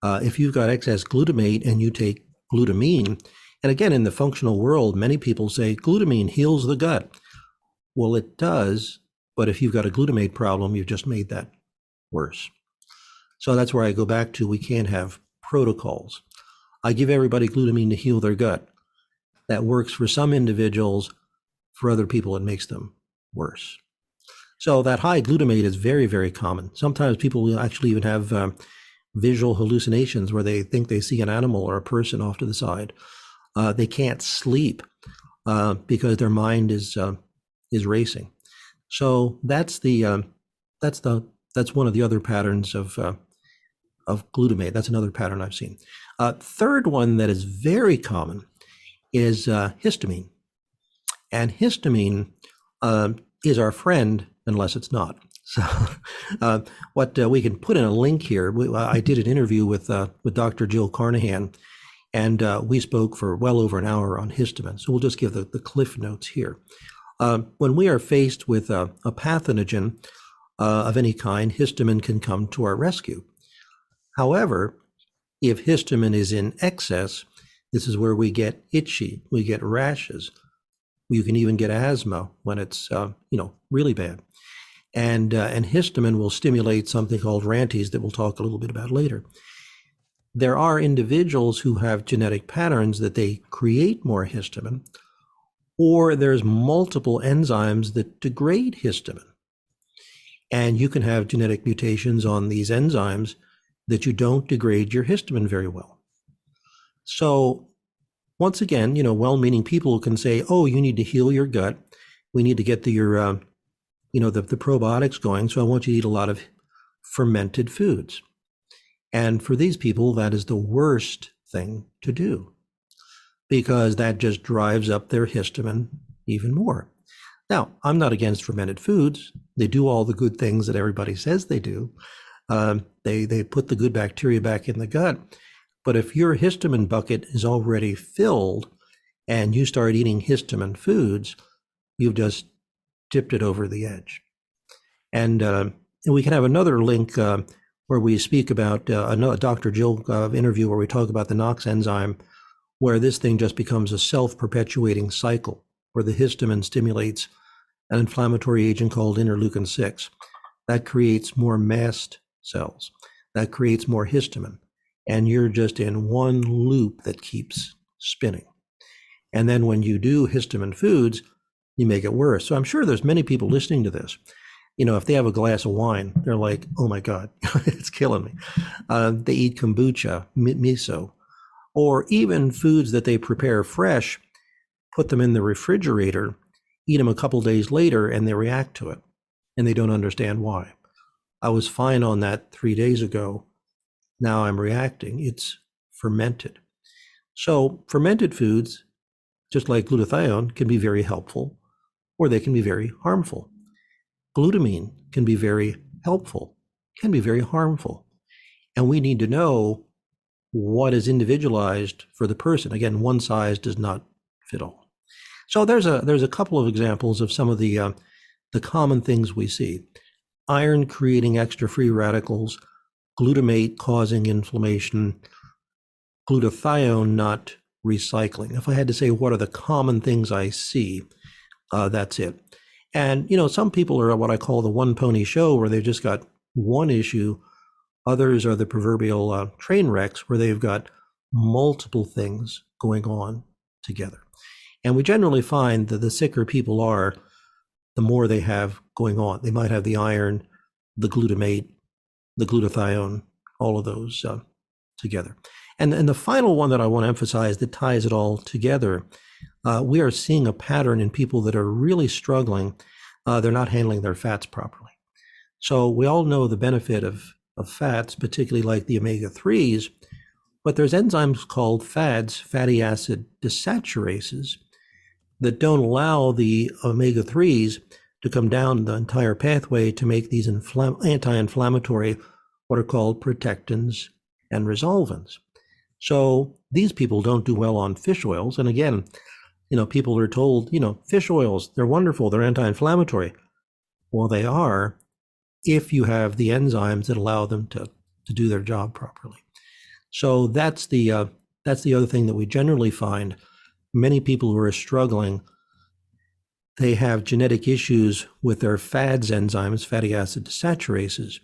if you've got excess glutamate and you take glutamine, and again, in the functional world, many people say glutamine heals the gut. Well, it does, but if you've got a glutamate problem, you've just made that worse. So that's where I go back to, we can't have protocols. I give everybody glutamine to heal their gut. That works for some individuals. For other people, it makes them worse. So that high glutamate is very, very common. Sometimes people will actually even have visual hallucinations where they think they see an animal or a person off to the side. They can't sleep because their mind is racing. So that's one of the other patterns of glutamate. That's another pattern I've seen. Third one that is very common is histamine. And histamine is our friend unless it's not. So what we can put in a link here, I did an interview with Dr. Jill Carnahan, and we spoke for well over an hour on histamine. So we'll just give the cliff notes here. When we are faced with a pathogen of any kind, histamine can come to our rescue. However, if histamine is in excess, this is where we get itchy, we get rashes. You can even get asthma when it's really bad. And histamine will stimulate something called rantase that we'll talk a little bit about later. There are individuals who have genetic patterns that they create more histamine, or there's multiple enzymes that degrade histamine. And you can have genetic mutations on these enzymes that you don't degrade your histamine very well. So once again, well-meaning people can say, oh, you need to heal your gut. We need to get your the probiotics going. So I want you to eat a lot of fermented foods. And for these people, that is the worst thing to do, because that just drives up their histamine even more. Now, I'm not against fermented foods. They do all the good things that everybody says they do. They put the good bacteria back in the gut. But if your histamine bucket is already filled and you start eating histamine foods, you've just tipped it over the edge. And we can have another link where we speak about another Dr. Jill interview where we talk about the NOx enzyme, where this thing just becomes a self-perpetuating cycle, where the histamine stimulates an inflammatory agent called interleukin-6. That creates more mast cells. That creates more histamine. And you're just in one loop that keeps spinning. And then when you do histamine foods, you make it worse. So I'm sure there's many people listening to this. If they have a glass of wine, they're like, oh my God, it's killing me. They eat kombucha, miso, or even foods that they prepare fresh, put them in the refrigerator, eat them a couple days later, and they react to it. And they don't understand why. I was fine on that 3 days ago. Now I'm reacting. It's fermented. So fermented foods, just like glutathione, can be very helpful, or they can be very harmful. Glutamine can be very helpful, can be very harmful. And we need to know what is individualized for the person. Again, one size does not fit all. So there's a couple of examples of some of the common things we see. Iron creating extra free radicals, glutamate causing inflammation, glutathione not recycling. If I had to say what are the common things I see, that's it. And, some people are what I call the one pony show, where they've just got one issue. Others are the proverbial train wrecks, where they've got multiple things going on together. And we generally find that the sicker people are, the more they have going on. They might have the iron, the glutamate, the glutathione, all of those together. And the final one that I want to emphasize that ties it all together, we are seeing a pattern in people that are really struggling. They're not handling their fats properly. So we all know the benefit of fats, particularly like the omega-3s, but there's enzymes called FADs, fatty acid desaturases, that don't allow the omega-3s to come down the entire pathway to make these anti-inflammatory, what are called protectins and resolvins. So these people don't do well on fish oils. And again, people are told, fish oils, they're wonderful, they're anti-inflammatory. Well, they are if you have the enzymes that allow them to do their job properly. So that's the other thing that we generally find. Many people who are struggling, they have genetic issues with their FADs enzymes, fatty acid desaturases,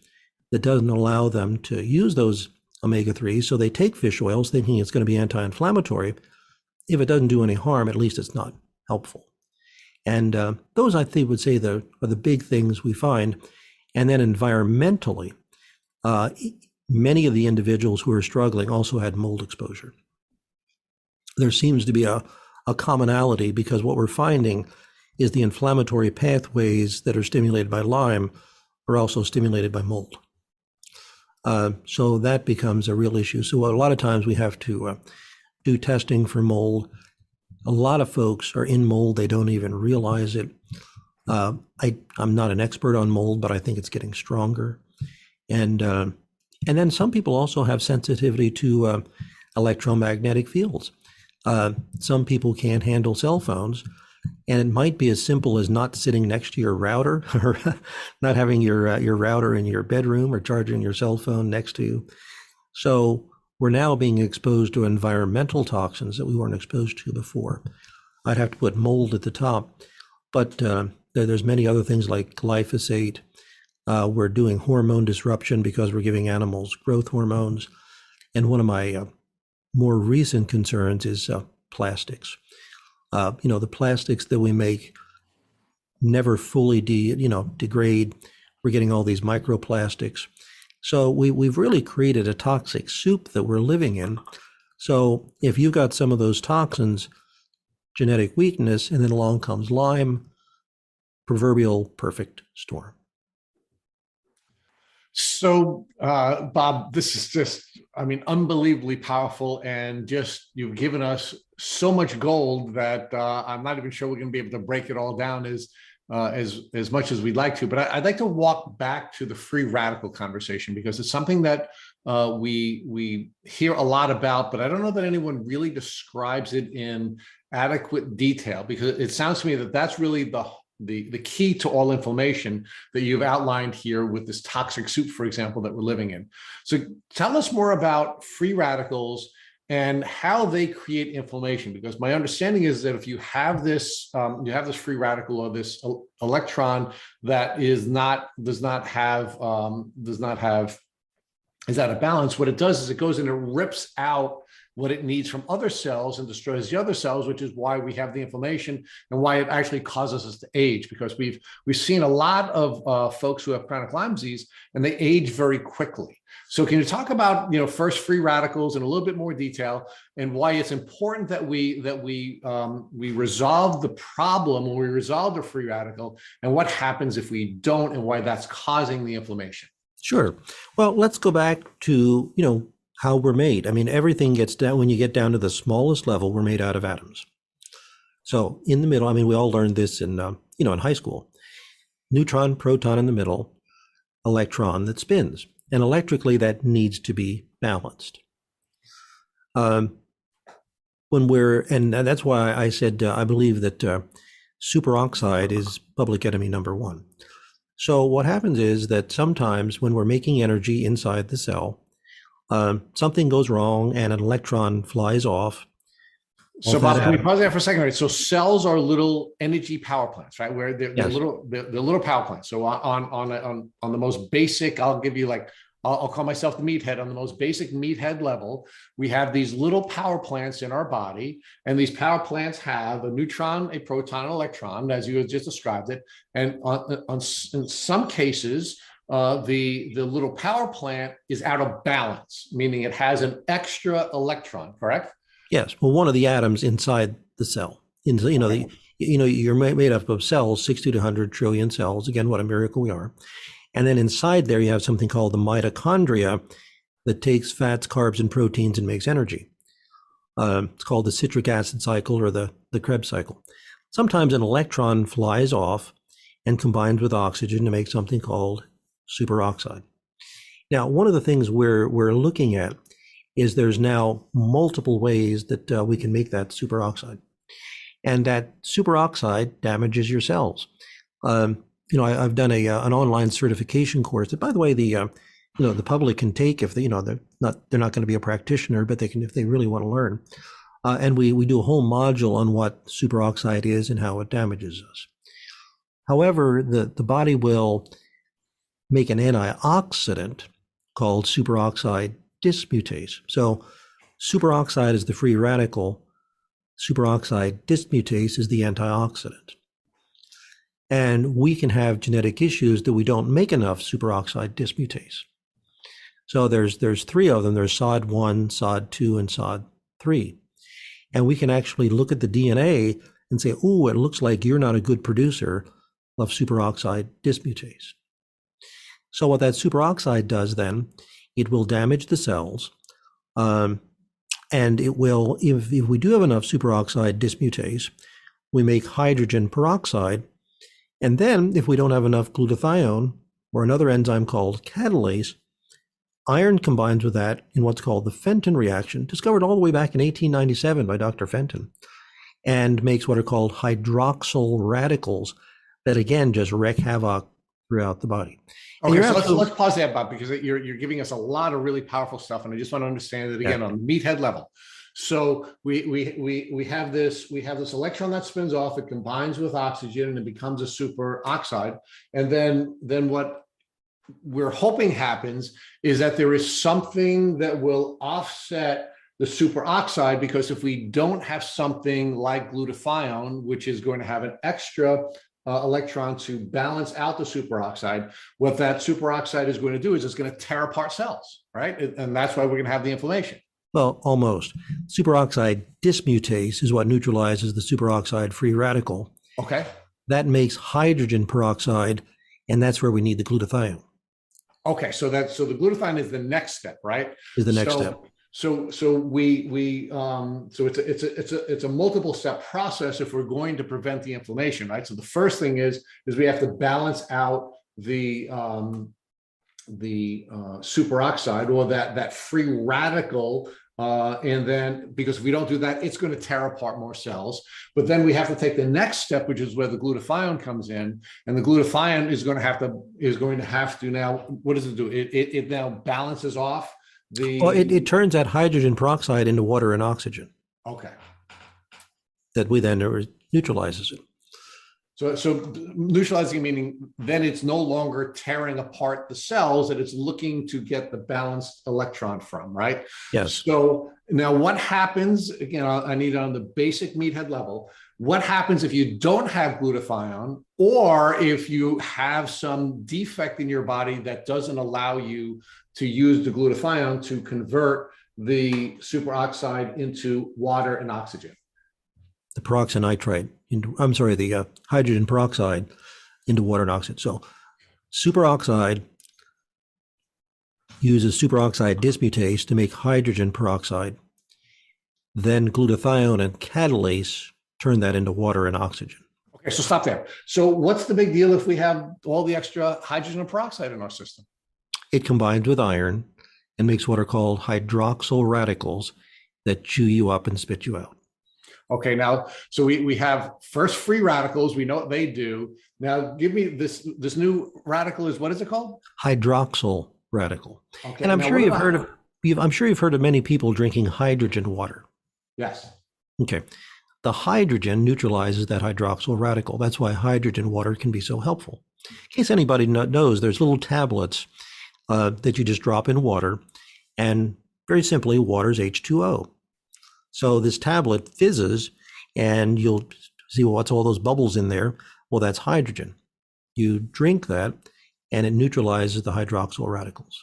that doesn't allow them to use those omega-3s. So they take fish oils thinking it's going to be anti-inflammatory. If it doesn't do any harm, at least it's not helpful. And those, I think, would say are the big things we find. And then environmentally, many of the individuals who are struggling also had mold exposure. There seems to be a commonality, because what we're finding is the inflammatory pathways that are stimulated by Lyme are also stimulated by mold. So that becomes a real issue. So a lot of times we have to do testing for mold. A lot of folks are in mold, they don't even realize it. I'm not an expert on mold, but I think it's getting stronger. And then some people also have sensitivity to electromagnetic fields. Some people can't handle cell phones, and it might be as simple as not sitting next to your router, or not having your router in your bedroom, or charging your cell phone next to you. So we're now being exposed to environmental toxins that we weren't exposed to before. I'd have to put mold at the top, but there's many other things like glyphosate. We're doing hormone disruption because we're giving animals growth hormones. And one of my more recent concerns is plastics. The plastics that we make never fully degrade. We're getting all these microplastics. So we've really created a toxic soup that we're living in. So if you got some of those toxins, genetic weakness, and then along comes Lyme, proverbial perfect storm. So, Bob, this is just, unbelievably powerful, and just, you've given us so much gold that I'm not even sure we're going to be able to break it all down as much as we'd like to. But I'd like to walk back to the free radical conversation, because it's something that we hear a lot about, but I don't know that anyone really describes it in adequate detail, because it sounds to me that that's really the key to all inflammation that you've outlined here with this toxic soup, for example, that we're living in. So tell us more about free radicals and how they create inflammation, because my understanding is that if you have this free radical, or this electron that is out of balance, what it does is it goes and it rips out what it needs from other cells and destroys the other cells, which is why we have the inflammation and why it actually causes us to age. Because we've seen a lot of folks who have chronic Lyme disease, and they age very quickly. So can you talk about, first free radicals in a little bit more detail, and why it's important that we resolve the problem when we resolve the free radical, and what happens if we don't, and why that's causing the inflammation? Sure. Well, let's go back to, how we're made. Everything gets down, when you get down to the smallest level, we're made out of atoms. So in the middle, we all learned this in high school. Neutron, proton in the middle, electron that spins. And electrically, that needs to be balanced. And that's why I said, I believe that superoxide is public enemy number one. So what happens is that sometimes when we're making energy inside the cell, something goes wrong and an electron flies off. So Bob, can we pause there for a second? Right. So cells are little energy power plants, right? Where they're little power plants. So on the most basic, I'll give you like I'll call myself the meathead. On the most basic meathead level, we have these little power plants in our body, and these power plants have a neutron, a proton, an electron, as you just described it. And in some cases, the little power plant is out of balance, meaning it has an extra electron, correct? Yes. Well, one of the atoms inside the cell. You're made up of cells, 60 to 100 trillion cells. Again, what a miracle we are. And then inside there, you have something called the mitochondria that takes fats, carbs, and proteins and makes energy. It's called the citric acid cycle or the Krebs cycle. Sometimes an electron flies off and combines with oxygen to make something called superoxide. Now, one of the things we're looking at is there's now multiple ways that we can make that superoxide. And that superoxide damages your cells. I've done an online certification course that, by the way, the public can take if they're not going to be a practitioner, but they can if they really want to learn. And we do a whole module on what superoxide is and how it damages us. However, the body will make an antioxidant called superoxide dismutase. So superoxide is the free radical. Superoxide dismutase is the antioxidant. And we can have genetic issues that we don't make enough superoxide dismutase. So there's three of them. There's SOD1, SOD2, and SOD3. And we can actually look at the DNA and say, oh, it looks like you're not a good producer of superoxide dismutase. So what that superoxide does then, it will damage the cells. And it will, if we do have enough superoxide dismutase, we make hydrogen peroxide. And then if we don't have enough glutathione or another enzyme called catalase, iron combines with that in what's called the Fenton reaction, discovered all the way back in 1897 by Dr. Fenton, and makes what are called hydroxyl radicals that again just wreak havoc throughout the body. Okay, so let's pause that, Bob, because you're giving us a lot of really powerful stuff, and I just want to understand it again on the meathead level. So we have this electron that spins off, it combines with oxygen, and it becomes a superoxide. And then what we're hoping happens is that there is something that will offset the superoxide, because if we don't have something like glutathione, which is going to have an extra electron to balance out the superoxide, what that superoxide is going to do is it's going to tear apart cells, right? And that's why we're going to have the inflammation. Well, almost. Superoxide dismutase is what neutralizes the superoxide free radical. Okay. That makes hydrogen peroxide, and that's where we need the glutathione. Okay, so the glutathione is the next step, right? Is the next step. So it's a multiple step process if we're going to prevent the inflammation, right? So the first thing is we have to balance out the superoxide, or that free radical, and then, because if we don't do that, it's going to tear apart more cells. But then we have to take the next step, which is where the glutathione comes in, and the glutathione is going to have to now, what does it do? It now balances off it turns that hydrogen peroxide into water and oxygen. Okay. That we then neutralizes it. So neutralizing, meaning then it's no longer tearing apart the cells that it's looking to get the balanced electron from, right? Yes. So now what happens, again, I need it on the basic meathead level. What happens if you don't have glutathione, or if you have some defect in your body that doesn't allow you to use the glutathione to convert the superoxide into water and oxygen? The peroxynitrite the hydrogen peroxide into water and oxygen. So superoxide uses superoxide dismutase to make hydrogen peroxide. Then glutathione and catalase turn that into water and oxygen. Okay, so stop there. So what's the big deal if we have all the extra hydrogen and peroxide in our system? It combines with iron and makes what are called hydroxyl radicals that chew you up and spit you out. Okay, now, so we have first free radicals. We know what they do. Now, give me this new radical is, what is it called? Hydroxyl radical. Okay, and I'm sure you've heard of many people drinking hydrogen water. Yes. Okay. The hydrogen neutralizes that hydroxyl radical. That's why hydrogen water can be so helpful. In case anybody knows, there's little tablets that you just drop in water. And very simply, water is H2O. So this tablet fizzes, and you'll see, well, what's all those bubbles in there? Well, that's hydrogen. You drink that, and it neutralizes the hydroxyl radicals.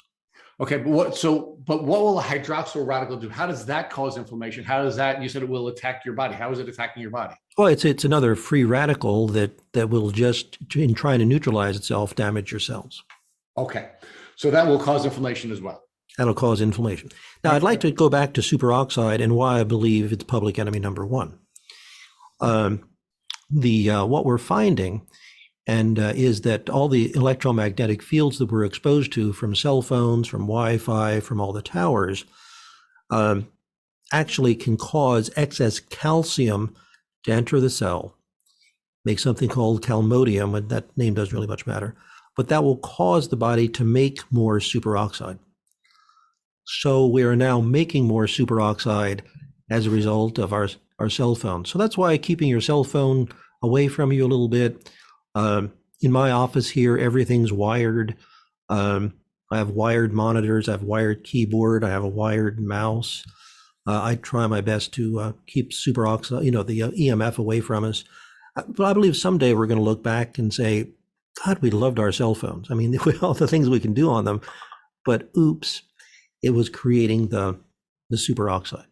Okay, but what will a hydroxyl radical do? How does that cause inflammation? How does that, you said it will attack your body. How is it attacking your body? Well, it's another free radical that will just, in trying to neutralize itself, damage your cells. Okay, so that will cause inflammation as well. That'll cause inflammation. Now, I'd like to go back to superoxide and why I believe it's public enemy number one. What we're finding is that all the electromagnetic fields that we're exposed to from cell phones, from Wi-Fi, from all the towers, actually can cause excess calcium to enter the cell, make something called calmodium, and that name doesn't really much matter, but that will cause the body to make more superoxide. So we are now making more superoxide as a result of our cell phone. So that's why keeping your cell phone away from you a little bit. In my office here, everything's wired. I have wired monitors, I have wired keyboard, I have a wired mouse. I try my best to keep superoxide, the EMF away from us. But I believe someday we're going to look back and say, God, we loved our cell phones. I mean, all the things we can do on them, but oops, it was creating the superoxide.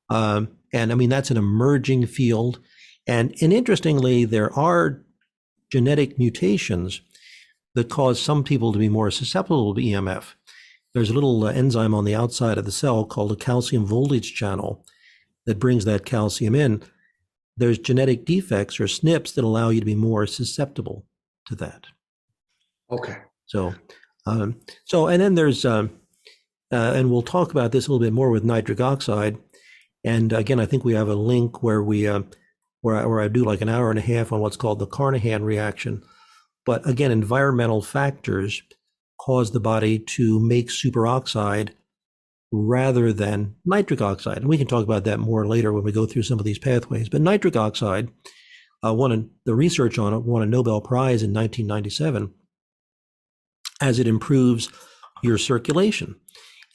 And I mean, that's an emerging field. And interestingly, there are genetic mutations that cause some people to be more susceptible to EMF. There's a little enzyme on the outside of the cell called a calcium voltage channel that brings that calcium in. There's genetic defects or SNPs that allow you to be more susceptible to that. Okay. So and then there's, and we'll talk about this a little bit more with nitric oxide. And again, I think we have a link where where I do like an hour and a half on what's called the Carnahan reaction. But again, environmental factors cause the body to make superoxide rather than nitric oxide. And we can talk about that more later when we go through some of these pathways. But nitric oxide, the research on it won a Nobel Prize in 1997 as it improves your circulation.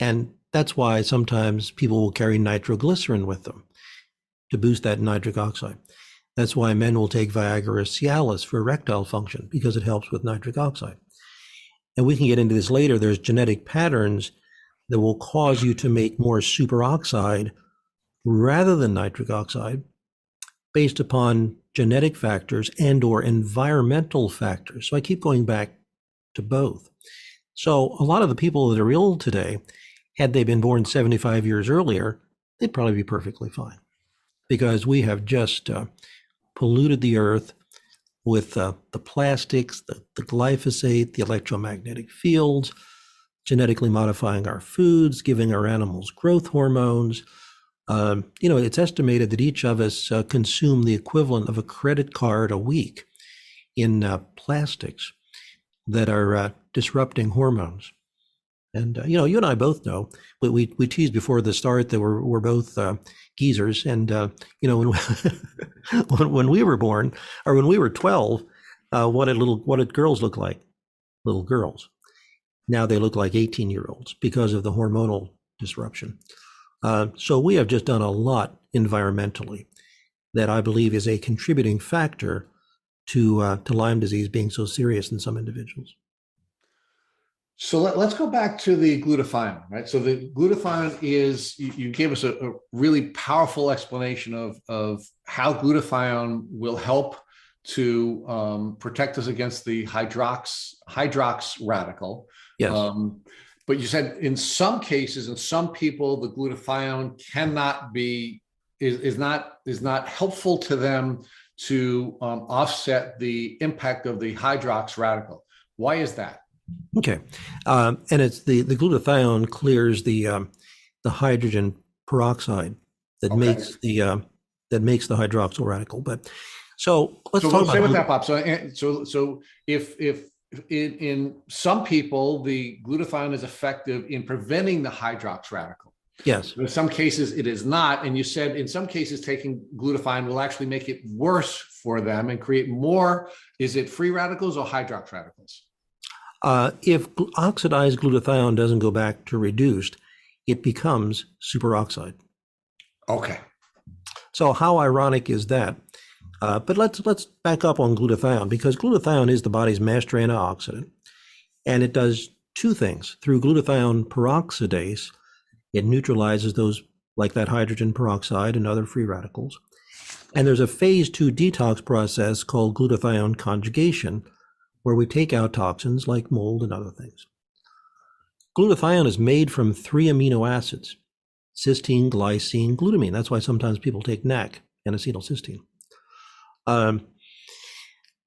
And that's why sometimes people will carry nitroglycerin with them to boost that nitric oxide. That's why men will take Viagra or Cialis for erectile function, because it helps with nitric oxide. And we can get into this later. There's genetic patterns that will cause you to make more superoxide rather than nitric oxide based upon genetic factors and or environmental factors. So I keep going back to both. So a lot of the people that are ill today, had they been born 75 years earlier, they'd probably be perfectly fine, because we have just polluted the earth with the plastics, the glyphosate, the electromagnetic fields, genetically modifying our foods, giving our animals growth hormones. It's estimated that each of us consume the equivalent of a credit card a week in plastics that are disrupting hormones. And you and I both know, we teased before the start that we're both geezers. And when we were born, or when we were 12, what did girls look like? Little girls. Now they look like 18-year-olds because of the hormonal disruption. So we have just done a lot environmentally that I believe is a contributing factor to Lyme disease being so serious in some individuals. So let's go back to the glutathione, right? So the glutathione is, you gave us a really powerful explanation of how glutathione will help to protect us against the hydrox radical. Yes. But you said in some cases, in some people, the glutathione is not helpful to them to offset the impact of the hydrox radical. Why is that? Okay, and it's the glutathione clears the hydrogen peroxide that makes the hydroxyl radical. But so let's talk about. Stay with that, Bob. So if in some people the glutathione is effective in preventing the hydrox radical. Yes. In some cases it is not, and you said in some cases taking glutathione will actually make it worse for them and create more. Is it free radicals or hydrox radicals? If oxidized glutathione doesn't go back to reduced, it becomes superoxide. Okay. So how ironic is that? But let's back up on glutathione, because glutathione is the body's master antioxidant, and it does two things. Through glutathione peroxidase, it neutralizes those, like that hydrogen peroxide and other free radicals. And there's a phase 2 detox process called glutathione conjugation, where we take out toxins like mold and other things. Glutathione is made from 3 amino acids: cysteine, glycine, glutamine. That's why sometimes people take NAC, N-acetylcysteine.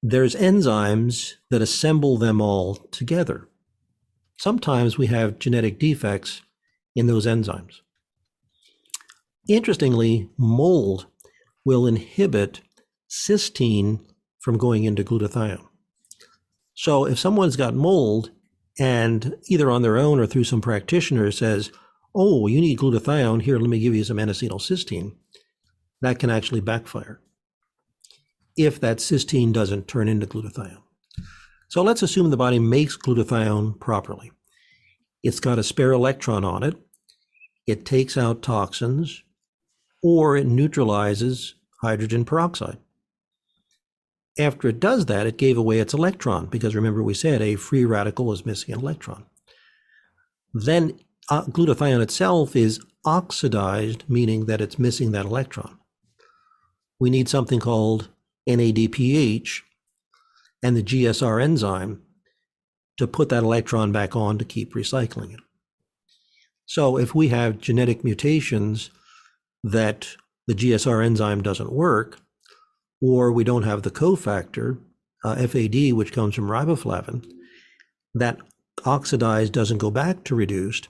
There's enzymes that assemble them all together. Sometimes we have genetic defects in those enzymes. Interestingly, mold will inhibit cysteine from going into glutathione. So if someone's got mold and either on their own or through some practitioner says, oh, you need glutathione, here, let me give you some N-acetylcysteine, that can actually backfire if that cysteine doesn't turn into glutathione. So let's assume the body makes glutathione properly. It's got a spare electron on it. It takes out toxins, or it neutralizes hydrogen peroxide. After it does that, it gave away its electron, because remember we said a free radical is missing an electron. Then glutathione itself is oxidized, meaning that it's missing that electron. We need something called NADPH and the GSR enzyme to put that electron back on to keep recycling it. So if we have genetic mutations that the GSR enzyme doesn't work, or we don't have the cofactor, FAD, which comes from riboflavin, that oxidized doesn't go back to reduced,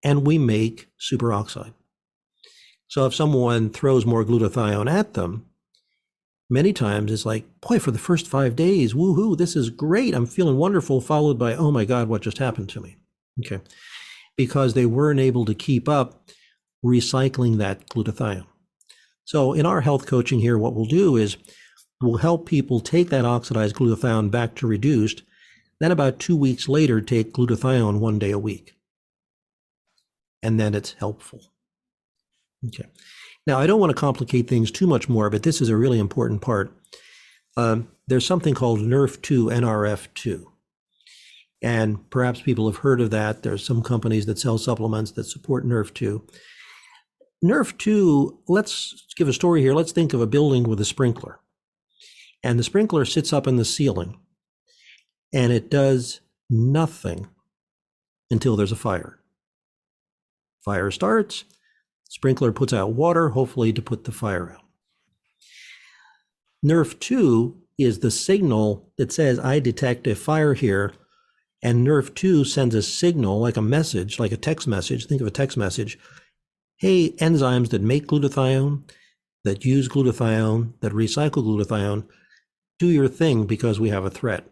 and we make superoxide. So if someone throws more glutathione at them, many times it's like, boy, for the first 5 days, woohoo, this is great, I'm feeling wonderful, followed by, oh my God, what just happened to me? Okay, because they weren't able to keep up recycling that glutathione. So in our health coaching here, what we'll do is we'll help people take that oxidized glutathione back to reduced, then about 2 weeks later, take glutathione 1 day a week. And then it's helpful. Okay. Now, I don't want to complicate things too much more, but this is a really important part. There's something called NRF2, NRF2. And perhaps people have heard of that. There's some companies that sell supplements that support NRF2. NRF2, let's give a story here. Let's think of a building with a sprinkler. And the sprinkler sits up in the ceiling, and it does nothing until there's a fire. Fire starts, sprinkler puts out water, hopefully to put the fire out. NRF2 is the signal that says, I detect a fire here, and NRF2 sends a signal, like a message, like a text message. Think of a text message. Hey, enzymes that make glutathione, that use glutathione, that recycle glutathione, do your thing because we have a threat.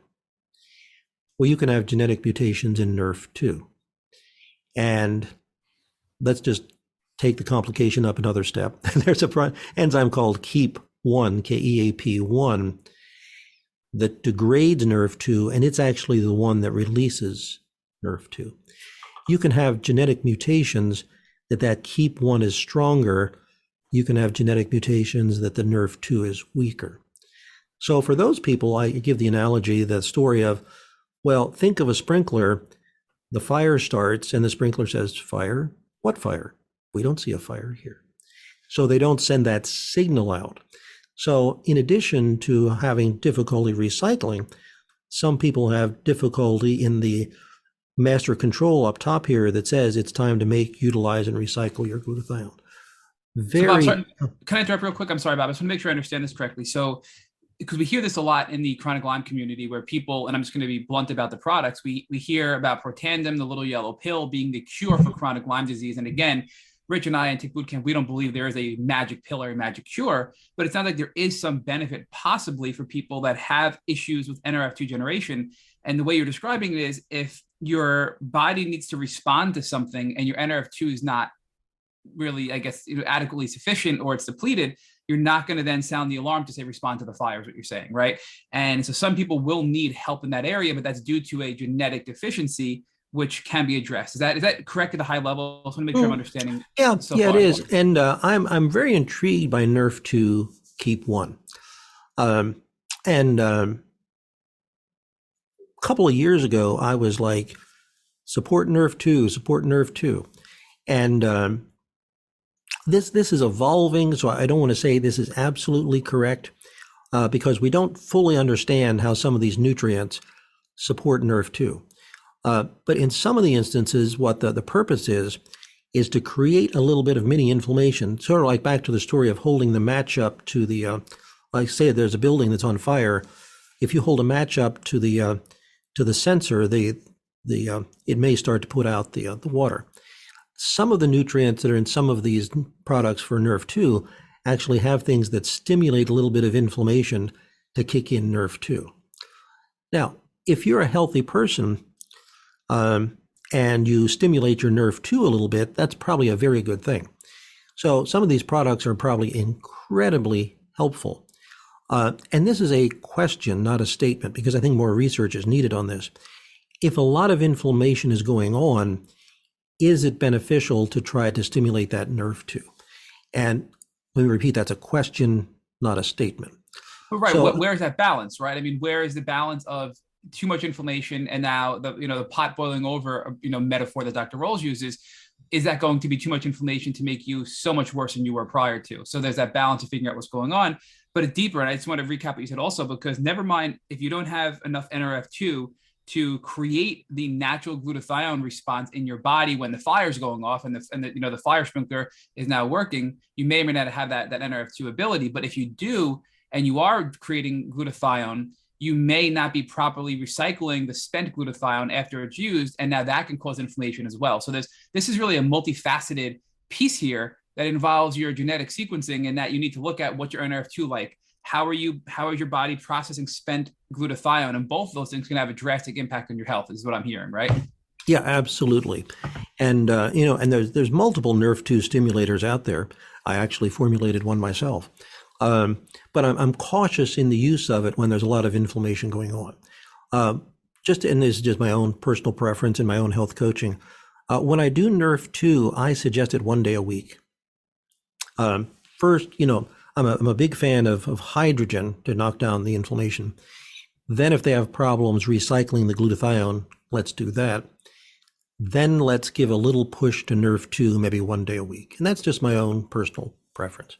Well, you can have genetic mutations in NRF2. And let's just take the complication up another step. There's an enzyme called KEAP1, K-E-A-P1, that degrades NRF2, and it's actually the one that releases NRF2. You can have genetic mutations that KEAP1 is stronger. You can have genetic mutations that the NRF2 is weaker. So for those people, I give the analogy, the story of, well, think of a sprinkler. The fire starts and the sprinkler says, fire? What fire? We don't see a fire here. So they don't send that signal out. So in addition to having difficulty recycling, some people have difficulty in the master control up top here that says it's time to make, utilize, and recycle your glutathione. Bob, can I interrupt real quick? I'm sorry, Bob. I just want to make sure I understand this correctly. So, because we hear this a lot in the chronic Lyme community where people, and I'm just going to be blunt about the products, we hear about Protandim, the little yellow pill, being the cure for chronic Lyme disease. And again, Rich and I in Tick Bootcamp, we don't believe there is a magic pill or a magic cure, but it sounds like there is some benefit possibly for people that have issues with NRF2 generation. And the way you're describing it is, if your body needs to respond to something and your NRF2 is not really, I guess, adequately sufficient, or it's depleted, you're not going to then sound the alarm to say respond to the fire is what you're saying, right? And so some people will need help in that area, but that's due to a genetic deficiency, which can be addressed. Is that correct at a high level? I just want to make sure I'm understanding. Yeah, so yeah, far. it is. And I'm very intrigued by Nerf2 Keep One. A couple of years ago, I was like, support Nerf2, support Nerf2. And this is evolving, so I don't want to say this is absolutely correct because we don't fully understand how some of these nutrients support Nerf2. But in some of the instances, what the purpose is to create a little bit of mini inflammation, sort of like back to the story of holding the match up to the, like say there's a building that's on fire. If you hold a match up to the sensor, it may start to put out the water. Some of the nutrients that are in some of these products for Nerf2 actually have things that stimulate a little bit of inflammation to kick in Nerf2. Now, if you're a healthy person and you stimulate your Nerf2 a little bit, that's probably a very good thing. So some of these products are probably incredibly helpful. And this is a question, not a statement, because I think more research is needed on this. If a lot of inflammation is going on, is it beneficial to try to stimulate that Nerf2? And let me repeat, that's a question, not a statement. Right. So, where's that balance, right? I mean, where is the balance of too much inflammation and now the pot boiling over, metaphor that Dr. Rolls uses? Is that going to be too much inflammation to make you so much worse than you were prior to? So there's that balance of figuring out what's going on. But it's deeper, and I just want to recap what you said also, because never mind if you don't have enough NRF2 to create the natural glutathione response in your body when the fire is going off and the fire sprinkler is now working, you may or may not have that NRF2 ability. But if you do, and you are creating glutathione, you may not be properly recycling the spent glutathione after it's used, and now that can cause inflammation as well. So this is really a multifaceted piece here that involves your genetic sequencing, and that you need to look at what your NRF2 like. How is your body processing spent glutathione? And both of those things can have a drastic impact on your health, is what I'm hearing, right? Yeah, absolutely. And, and there's multiple Nerf2 stimulators out there. I actually formulated one myself. But I'm cautious in the use of it when there's a lot of inflammation going on. And this is just my own personal preference and my own health coaching. When I do Nerf2, I suggest it 1 day a week. First, I'm a big fan of hydrogen to knock down the inflammation. Then if they have problems recycling the glutathione, let's do that. Then let's give a little push to Nerf2 maybe 1 day a week. And that's just my own personal preference.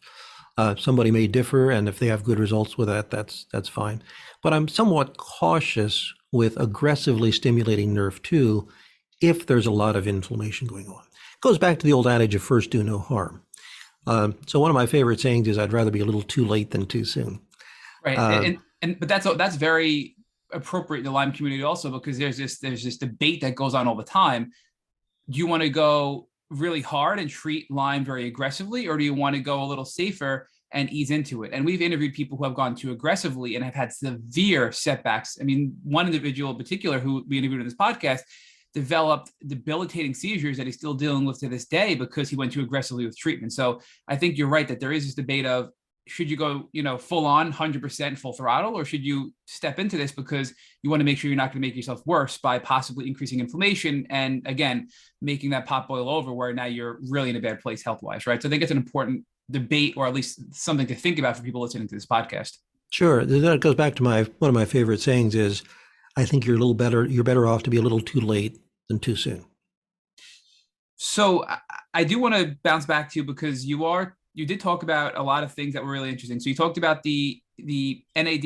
Somebody may differ, and if they have good results with that, that's fine. But I'm somewhat cautious with aggressively stimulating Nerf2 if there's a lot of inflammation going on. It goes back to the old adage of first do no harm. So one of my favorite sayings is I'd rather be a little too late than too soon. Right. But that's very appropriate in the Lyme community also, because there's this debate that goes on all the time. Do you want to go really hard and treat Lyme very aggressively, or do you want to go a little safer and ease into it? And we've interviewed people who have gone too aggressively and have had severe setbacks. I mean, one individual in particular who we interviewed in this podcast developed debilitating seizures that he's still dealing with to this day because he went too aggressively with treatment. So I think you're right that there is this debate of, should you go, full on 100% full throttle, or should you step into this because you want to make sure you're not going to make yourself worse by possibly increasing inflammation and, again, making that pot boil over where now you're really in a bad place health-wise, right? So I think it's an important debate, or at least something to think about for people listening to this podcast. Sure. That goes back to one of my favorite sayings is, I think you're better off to be a little too late than too soon. So I do want to bounce back to you because you did talk about a lot of things that were really interesting. So you talked about the NAD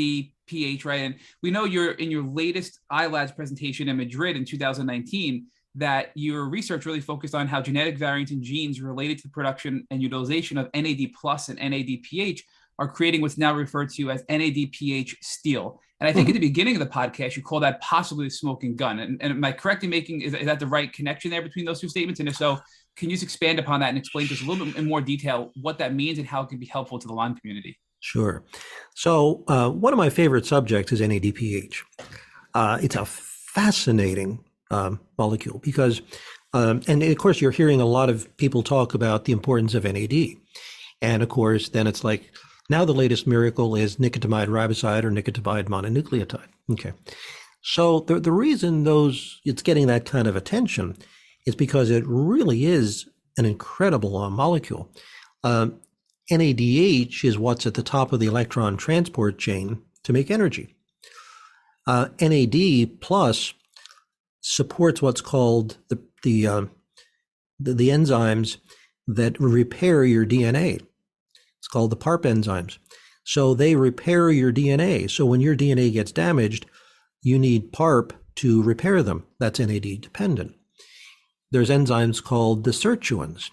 pH, right? And we know you're in your latest iLabs presentation in Madrid in 2019 that your research really focused on how genetic variants in genes related to the production and utilization of NAD plus and NAD pH are creating what's now referred to as NAD pH steal. And I think at the beginning of the podcast, you call that possibly the smoking gun. And am I correct in making, is that the right connection there between those two statements? And if so, can you just expand upon that and explain to us a little bit in more detail what that means and how it can be helpful to the Lyme community? Sure. So one of my favorite subjects is NADPH. It's a fascinating molecule because, and of course, you're hearing a lot of people talk about the importance of NAD. And of course, then it's like, Now the latest miracle is nicotinamide riboside or nicotinamide mononucleotide. Okay. So the reason it's getting that kind of attention is because it really is an incredible molecule. NADH is what's at the top of the electron transport chain to make energy. NAD plus supports what's called the enzymes that repair your DNA. It's called the PARP enzymes. So they repair your DNA. So when your DNA gets damaged, you need PARP to repair them. That's NAD dependent. There's enzymes called the sirtuins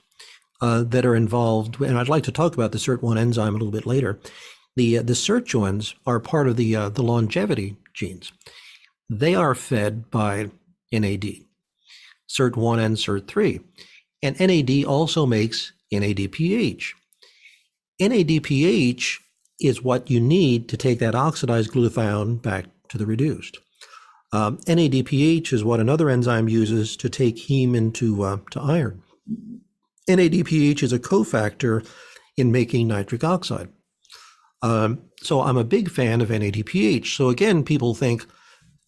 that are involved, and I'd like to talk about the SIRT1 enzyme a little bit later. The sirtuins are part of the longevity genes. They are fed by NAD, SIRT1 and SIRT3. And NAD also makes NADPH. NADPH is what you need to take that oxidized glutathione back to the reduced. NADPH is what another enzyme uses to take heme into to iron. NADPH is a cofactor in making nitric oxide. So I'm a big fan of NADPH. So again, people think,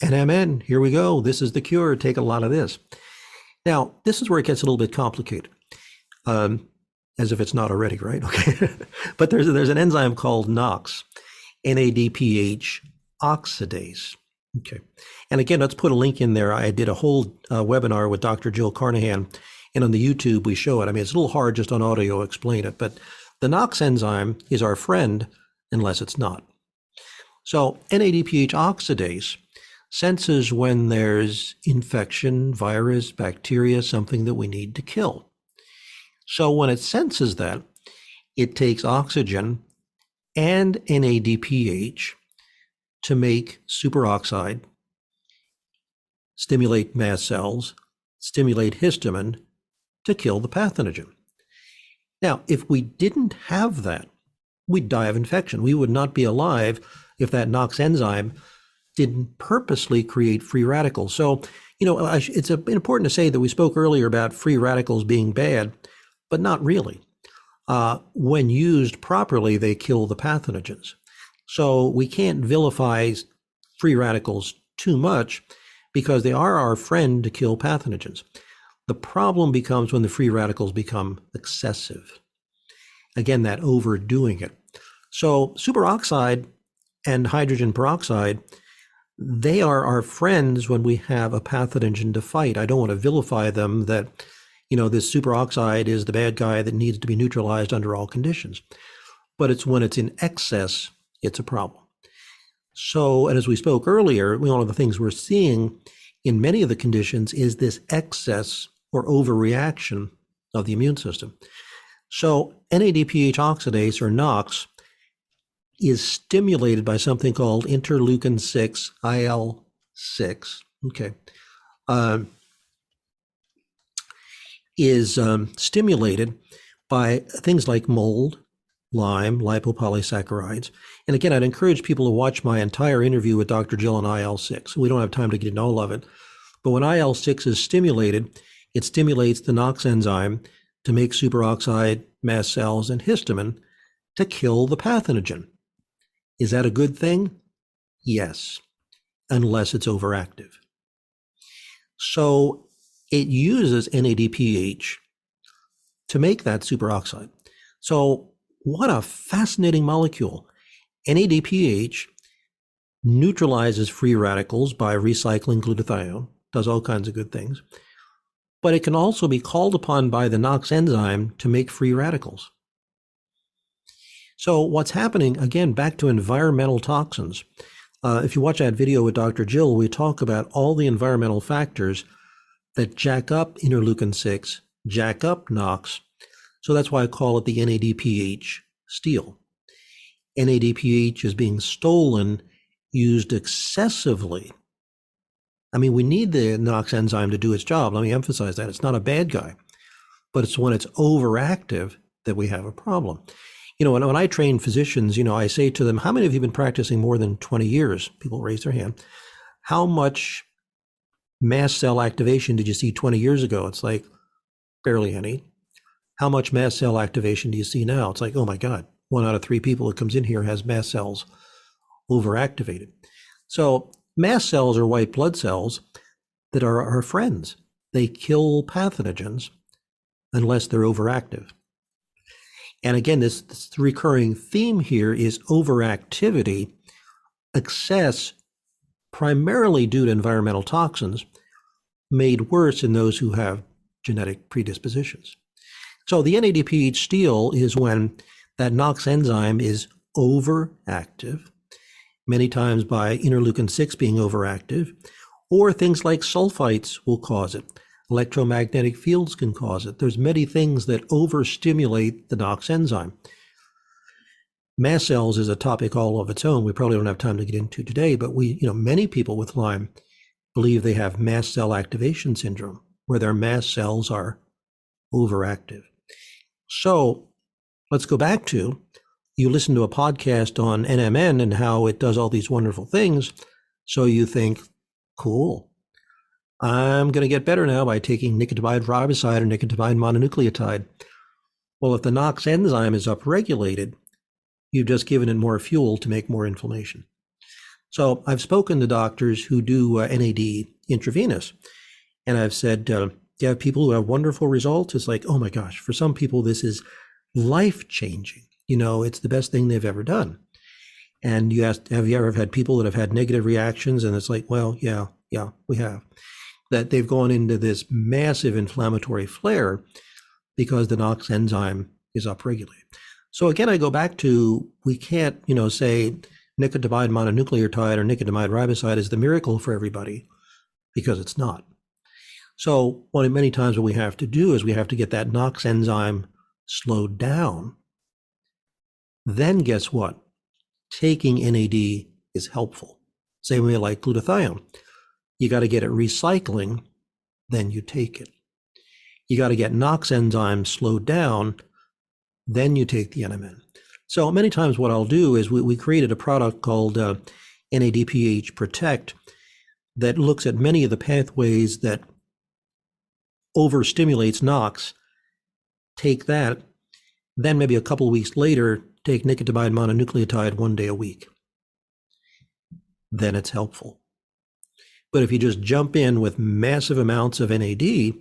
NMN, here we go. This is the cure. Take a lot of this. Now, this is where it gets a little bit complicated. As if it's not already, right? Okay. But there's an enzyme called NOx, NADPH oxidase. Okay. And again, let's put a link in there. I did a whole webinar with Dr. Jill Carnahan, and on the YouTube we show it. I mean, it's a little hard just on audio to explain it, but the NOx enzyme is our friend unless it's not. So NADPH oxidase senses when there's infection, virus, bacteria, something that we need to kill. So when it senses that, it takes oxygen and NADPH to make superoxide, stimulate mast cells, stimulate histamine to kill the pathogen. Now, if we didn't have that, we'd die of infection. We would not be alive if that NOx enzyme didn't purposely create free radicals. So, it's important to say that we spoke earlier about free radicals being bad, but not really. When used properly, they kill the pathogens. So we can't vilify free radicals too much because they are our friend to kill pathogens. The problem becomes when the free radicals become excessive. Again, that overdoing it. So superoxide and hydrogen peroxide, they are our friends when we have a pathogen to fight. I don't want to vilify them that this superoxide is the bad guy that needs to be neutralized under all conditions. But it's when it's in excess, it's a problem. So, and as we spoke earlier, one of the things we're seeing in many of the conditions is this excess or overreaction of the immune system. So NADPH oxidase, or NOx, is stimulated by something called interleukin 6, IL-6. Okay. Is stimulated by things like mold, Lyme, lipopolysaccharides. And again, I'd encourage people to watch my entire interview with Dr. Jill on IL-6. We don't have time to get into all of it. But when IL-6 is stimulated, it stimulates the NOx enzyme to make superoxide, mast cells, and histamine to kill the pathogen. Is that a good thing? Yes, unless it's overactive. So it uses NADPH to make that superoxide. So what a fascinating molecule. NADPH neutralizes free radicals by recycling glutathione, does all kinds of good things, but it can also be called upon by the NOx enzyme to make free radicals. So what's happening, again, back to environmental toxins. If you watch that video with Dr. Jill, we talk about all the environmental factors that jack up interleukin 6, jack up NOx. So that's why I call it the NADPH steal. NADPH is being stolen, used excessively. I mean, we need the NOx enzyme to do its job. Let me emphasize that. It's not a bad guy, but it's when it's overactive that we have a problem. When I train physicians, I say to them, how many of you have been practicing more than 20 years? People raise their hand. How much mast cell activation did you see 20 years ago? It's like, barely any. How much mast cell activation do you see now? It's like, oh my God, 1 out of 3 people that comes in here has mast cells overactivated. So mast cells are white blood cells that are our friends. They kill pathogens unless they're overactive. And again, this recurring theme here is overactivity, excess, primarily due to environmental toxins, made worse in those who have genetic predispositions. So the NADPH steal is when that NOx enzyme is overactive, many times by interleukin 6 being overactive, or things like sulfites will cause it. Electromagnetic fields can cause it. There's many things that overstimulate the NOx enzyme. Mast cells is a topic all of its own. We probably don't have time to get into today, but many people with Lyme believe they have mast cell activation syndrome, where their mast cells are overactive. So let's go back to, you listen to a podcast on NMN and how it does all these wonderful things. So you think, cool, I'm going to get better now by taking nicotinamide riboside or nicotinamide mononucleotide. Well, if the NOx enzyme is upregulated, you've just given it more fuel to make more inflammation. So I've spoken to doctors who do NAD intravenous, and I've said, you have people who have wonderful results. It's like, oh my gosh, for some people, this is life-changing. It's the best thing they've ever done. And you asked, have you ever had people that have had negative reactions? And it's like, well, yeah, we have. That they've gone into this massive inflammatory flare because the NOx enzyme is upregulated. So again, I go back to, we can't, say nicotinamide mononucleotide or nicotinamide riboside is the miracle for everybody, because it's not. So many times what we have to do is we have to get that NOx enzyme slowed down. Then guess what? Taking NAD is helpful. Same way like glutathione. You got to get it recycling, then you take it. You got to get NOx enzyme slowed down, then you take the NMN. So many times what I'll do is we created a product called NADPH Protect that looks at many of the pathways that overstimulates NOx. Take that, then maybe a couple of weeks later, take nicotinamide mononucleotide 1 day a week. Then it's helpful. But if you just jump in with massive amounts of NAD,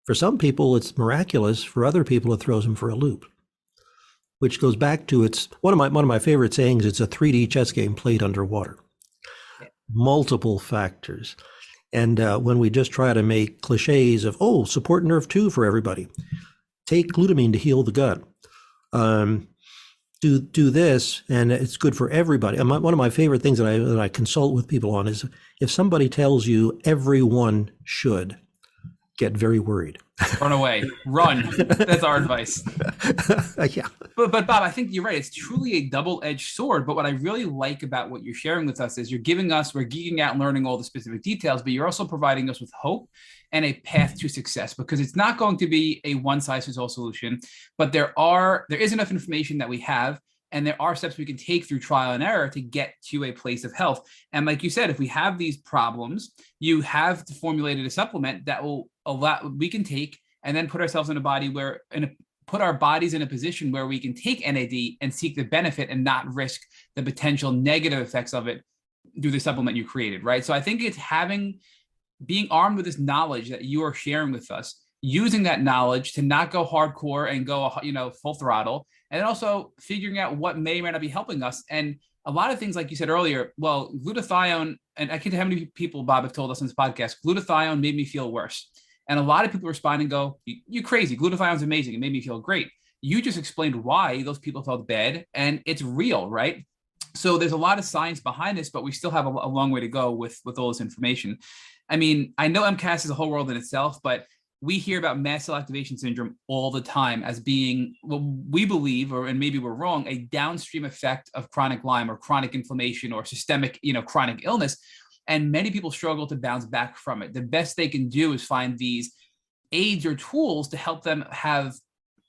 for some people it's miraculous. For other people, it throws them for a loop. Which goes back to, it's one of my favorite sayings. It's a 3D chess game played underwater. Multiple factors. And when we just try to make cliches of, support nerve 2 for everybody, take glutamine to heal the gut, do this, and it's good for everybody. And one of my favorite things that I consult with people on is, if somebody tells you everyone should, get very worried. Run away, run. That's our advice. Yeah. But Bob, I think you're right. It's truly a double-edged sword. But what I really like about what you're sharing with us is we're geeking out and learning all the specific details, but you're also providing us with hope and a path to success, because it's not going to be a one-size-fits-all solution, but there is enough information that we have, and there are steps we can take through trial and error to get to a place of health. And like you said, if we have these problems, you have formulated a supplement that will allow, we can take and then put ourselves in a body where, put our bodies in a position where we can take NAD and seek the benefit and not risk the potential negative effects of it through the supplement you created, right? So I think it's being armed with this knowledge that you are sharing with us, using that knowledge to not go hardcore and go, full throttle, and also figuring out what may or may not be helping us. And a lot of things, like you said earlier, well, glutathione, and I can't tell how many people, Bob, have told us on this podcast, glutathione made me feel worse. And a lot of people respond and go, you crazy, glutathione's amazing, it made me feel great. You just explained why those people felt bad, and it's real, right? So there's a lot of science behind this, but we still have a long way to go with all this information. I mean, I know MCAS is a whole world in itself, but we hear about mast cell activation syndrome all the time as being what we believe, and maybe we're wrong, a downstream effect of chronic Lyme or chronic inflammation or systemic, chronic illness. And many people struggle to bounce back from it. The best they can do is find these aids or tools to help them have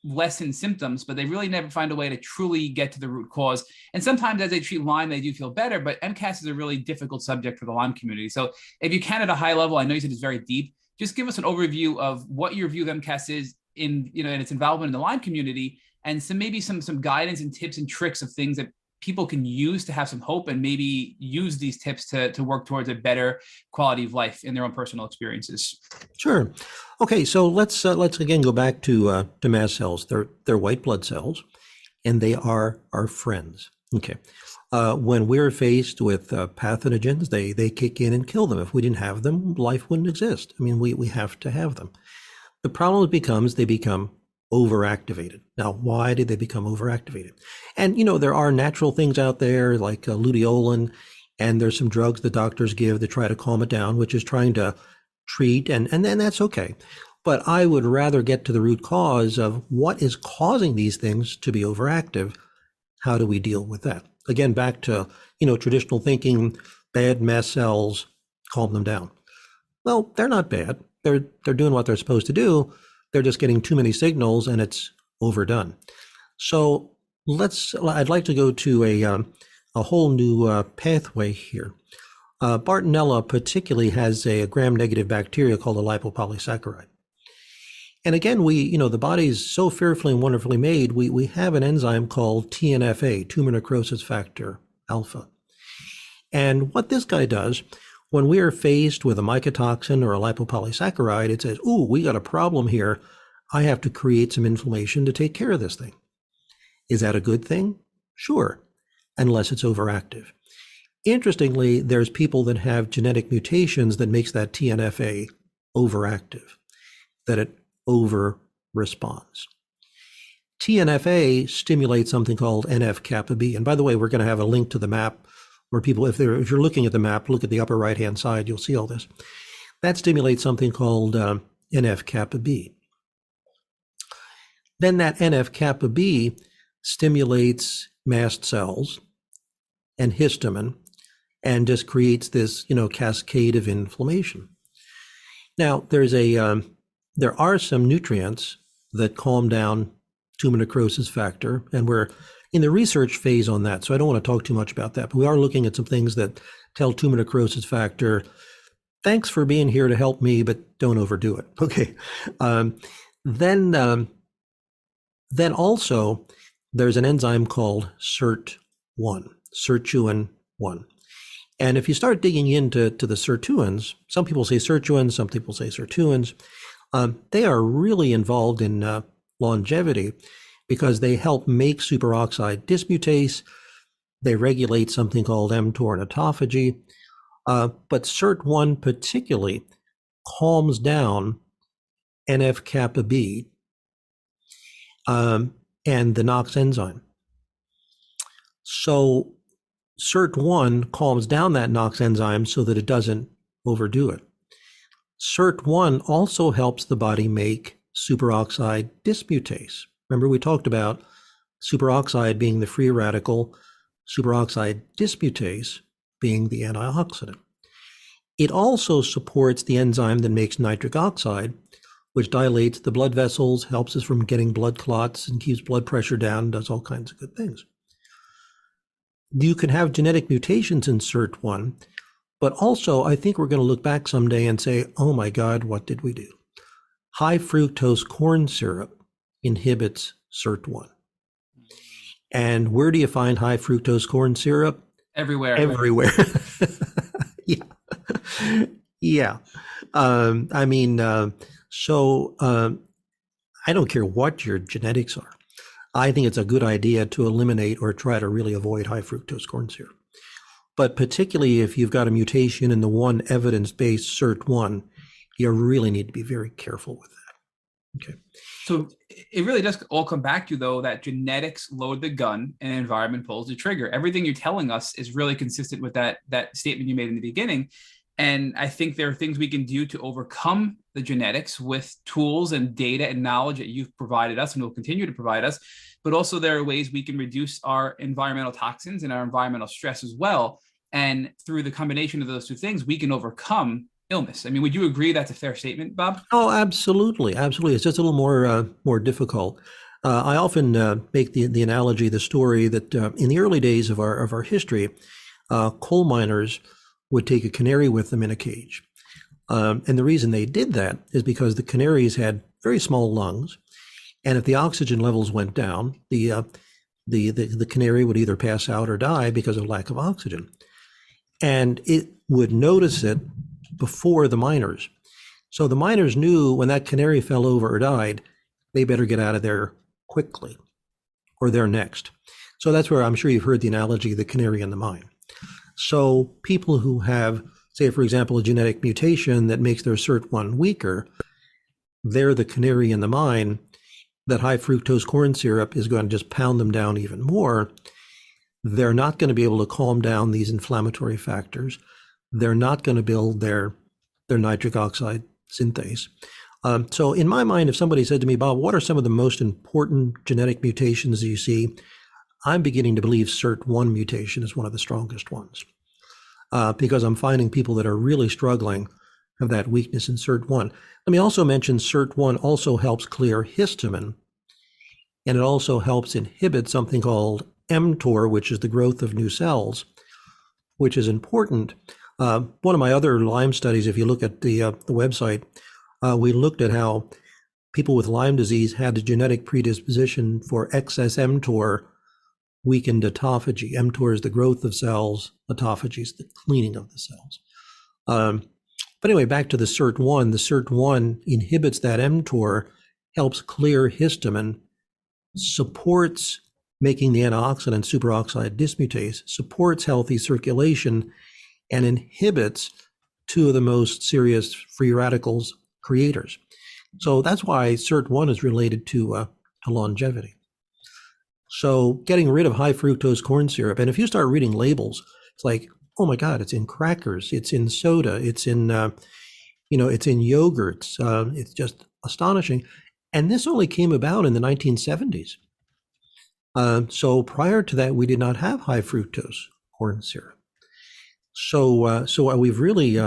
lessen symptoms, but they really never find a way to truly get to the root cause. And sometimes as they treat Lyme, they do feel better, but MCAS is a really difficult subject for the Lyme community. So if you can, at a high level, I know you said it's very deep, just give us an overview of what your view of MCAS is in, you know, in its involvement in the Lyme community, and maybe some guidance and tips and tricks of things that people can use to have some hope and maybe use these tips to work towards a better quality of life in their own personal experiences. Sure. Okay, so let's again go back to mast cells. They're white blood cells, and they are our friends. Okay. When we're faced with pathogens, they kick in and kill them. If we didn't have them, life wouldn't exist. I mean, we have to have them. The problem becomes they become overactivated. Now, why did they become overactivated? And, you know, there are natural things out there like luteolin, and there's some drugs the doctors give to try to calm it down, which is trying to treat, and then that's okay. But I would rather get to the root cause of what is causing these things to be overactive. How do we deal with that? Again, back to, you know, traditional thinking, bad mast cells, calm them down. Well, they're not bad. They're doing what they're supposed to do. They're just getting too many signals and it's overdone. So I'd like to go to a whole new pathway here. Bartonella particularly has a gram-negative bacteria called a lipopolysaccharide. And again, the body is so fearfully and wonderfully made, we have an enzyme called TNFA, tumor necrosis factor alpha. And what this guy does, when we are faced with a mycotoxin or a lipopolysaccharide, it says, ooh, we got a problem here. I have to create some inflammation to take care of this thing. Is that a good thing? Sure, unless it's overactive. Interestingly, there's people that have genetic mutations that makes that TNFA overactive, that it over responds. TNFA stimulates something called NF-kappa B. And by the way, we're going to have a link to the map where people, if you're looking at the map, look at the upper right-hand side, you'll see all this. That stimulates something called NF-kappa B. Then that NF-kappa B stimulates mast cells and histamine and just creates this, cascade of inflammation. Now, there are some nutrients that calm down tumor necrosis factor, and we're in the research phase on that, so I don't want to talk too much about that, but we are looking at some things that tell tumor necrosis factor, thanks for being here to help me, but don't overdo it. Okay. Then also there's an enzyme called SIRT1, sirtuin-1. And if you start digging into the sirtuins, some people say sirtuins, some people say sirtuins, they are really involved in longevity because they help make superoxide dismutase. They regulate something called mTOR and autophagy. But SIRT1 particularly calms down NF-kappa B and the NOX enzyme. So SIRT1 calms down that NOX enzyme so that it doesn't overdo it. SIRT1 also helps the body make superoxide dismutase. Remember, we talked about superoxide being the free radical, superoxide dismutase being the antioxidant. It also supports the enzyme that makes nitric oxide, which dilates the blood vessels, helps us from getting blood clots, and keeps blood pressure down, and does all kinds of good things. You can have genetic mutations in SIRT1, but also I think we're going to look back someday and say, oh my God, what did we do? High fructose corn syrup inhibits SIRT1. And where do you find high fructose corn syrup? Everywhere. Yeah. I don't care what your genetics are. I think it's a good idea to eliminate or try to really avoid high fructose corn syrup. But particularly if you've got a mutation in the one evidence-based SIRT1, you really need to be very careful with that. Okay. So it really does all come back to, though, that genetics load the gun and environment pulls the trigger. Everything you're telling us is really consistent with that statement you made in the beginning. And I think there are things we can do to overcome the genetics with tools and data and knowledge that you've provided us and will continue to provide us. But also there are ways we can reduce our environmental toxins and our environmental stress as well. And through the combination of those two things, we can overcome illness. I mean, would you agree that's a fair statement, Bob? Oh, absolutely. Absolutely. It's just a little more difficult. I often make the analogy, the story that in the early days of our history, coal miners would take a canary with them in a cage. And the reason they did that is because the canaries had very small lungs. And if the oxygen levels went down, the canary would either pass out or die because of lack of oxygen. And it would notice it before the miners. So the miners knew when that canary fell over or died, they better get out of there quickly or they're next. So that's where I'm sure you've heard the analogy of the canary in the mine. So people who have, say, for example, a genetic mutation that makes their SIRT1 weaker, they're the canary in the mine. That high fructose corn syrup is going to just pound them down even more. They're not going to be able to calm down these inflammatory factors. They're not going to build their nitric oxide synthase. So in my mind, if somebody said to me, Bob, what are some of the most important genetic mutations that you see? I'm beginning to believe SIRT1 mutation is one of the strongest ones, because I'm finding people that are really struggling have that weakness in SIRT1. Let me also mention SIRT1 also helps clear histamine, and it also helps inhibit something called mTOR, which is the growth of new cells, which is important. One of my other Lyme studies, if you look at the website, we looked at how people with Lyme disease had a genetic predisposition for excess mTOR weakened autophagy. mTOR is the growth of cells, autophagy is the cleaning of the cells. But anyway, back to the SIRT1. The SIRT1 inhibits that mTOR, helps clear histamine, supports making the antioxidant superoxide dismutase, supports healthy circulation, and inhibits two of the most serious free radicals creators. So that's why SIRT1 is related to longevity. So getting rid of high fructose corn syrup, and if you start reading labels, it's like, oh my God, it's in crackers, it's in soda, it's in, it's in yogurts. It's just astonishing. And this only came about in the 1970s. So prior to that, we did not have high fructose corn syrup. So we've really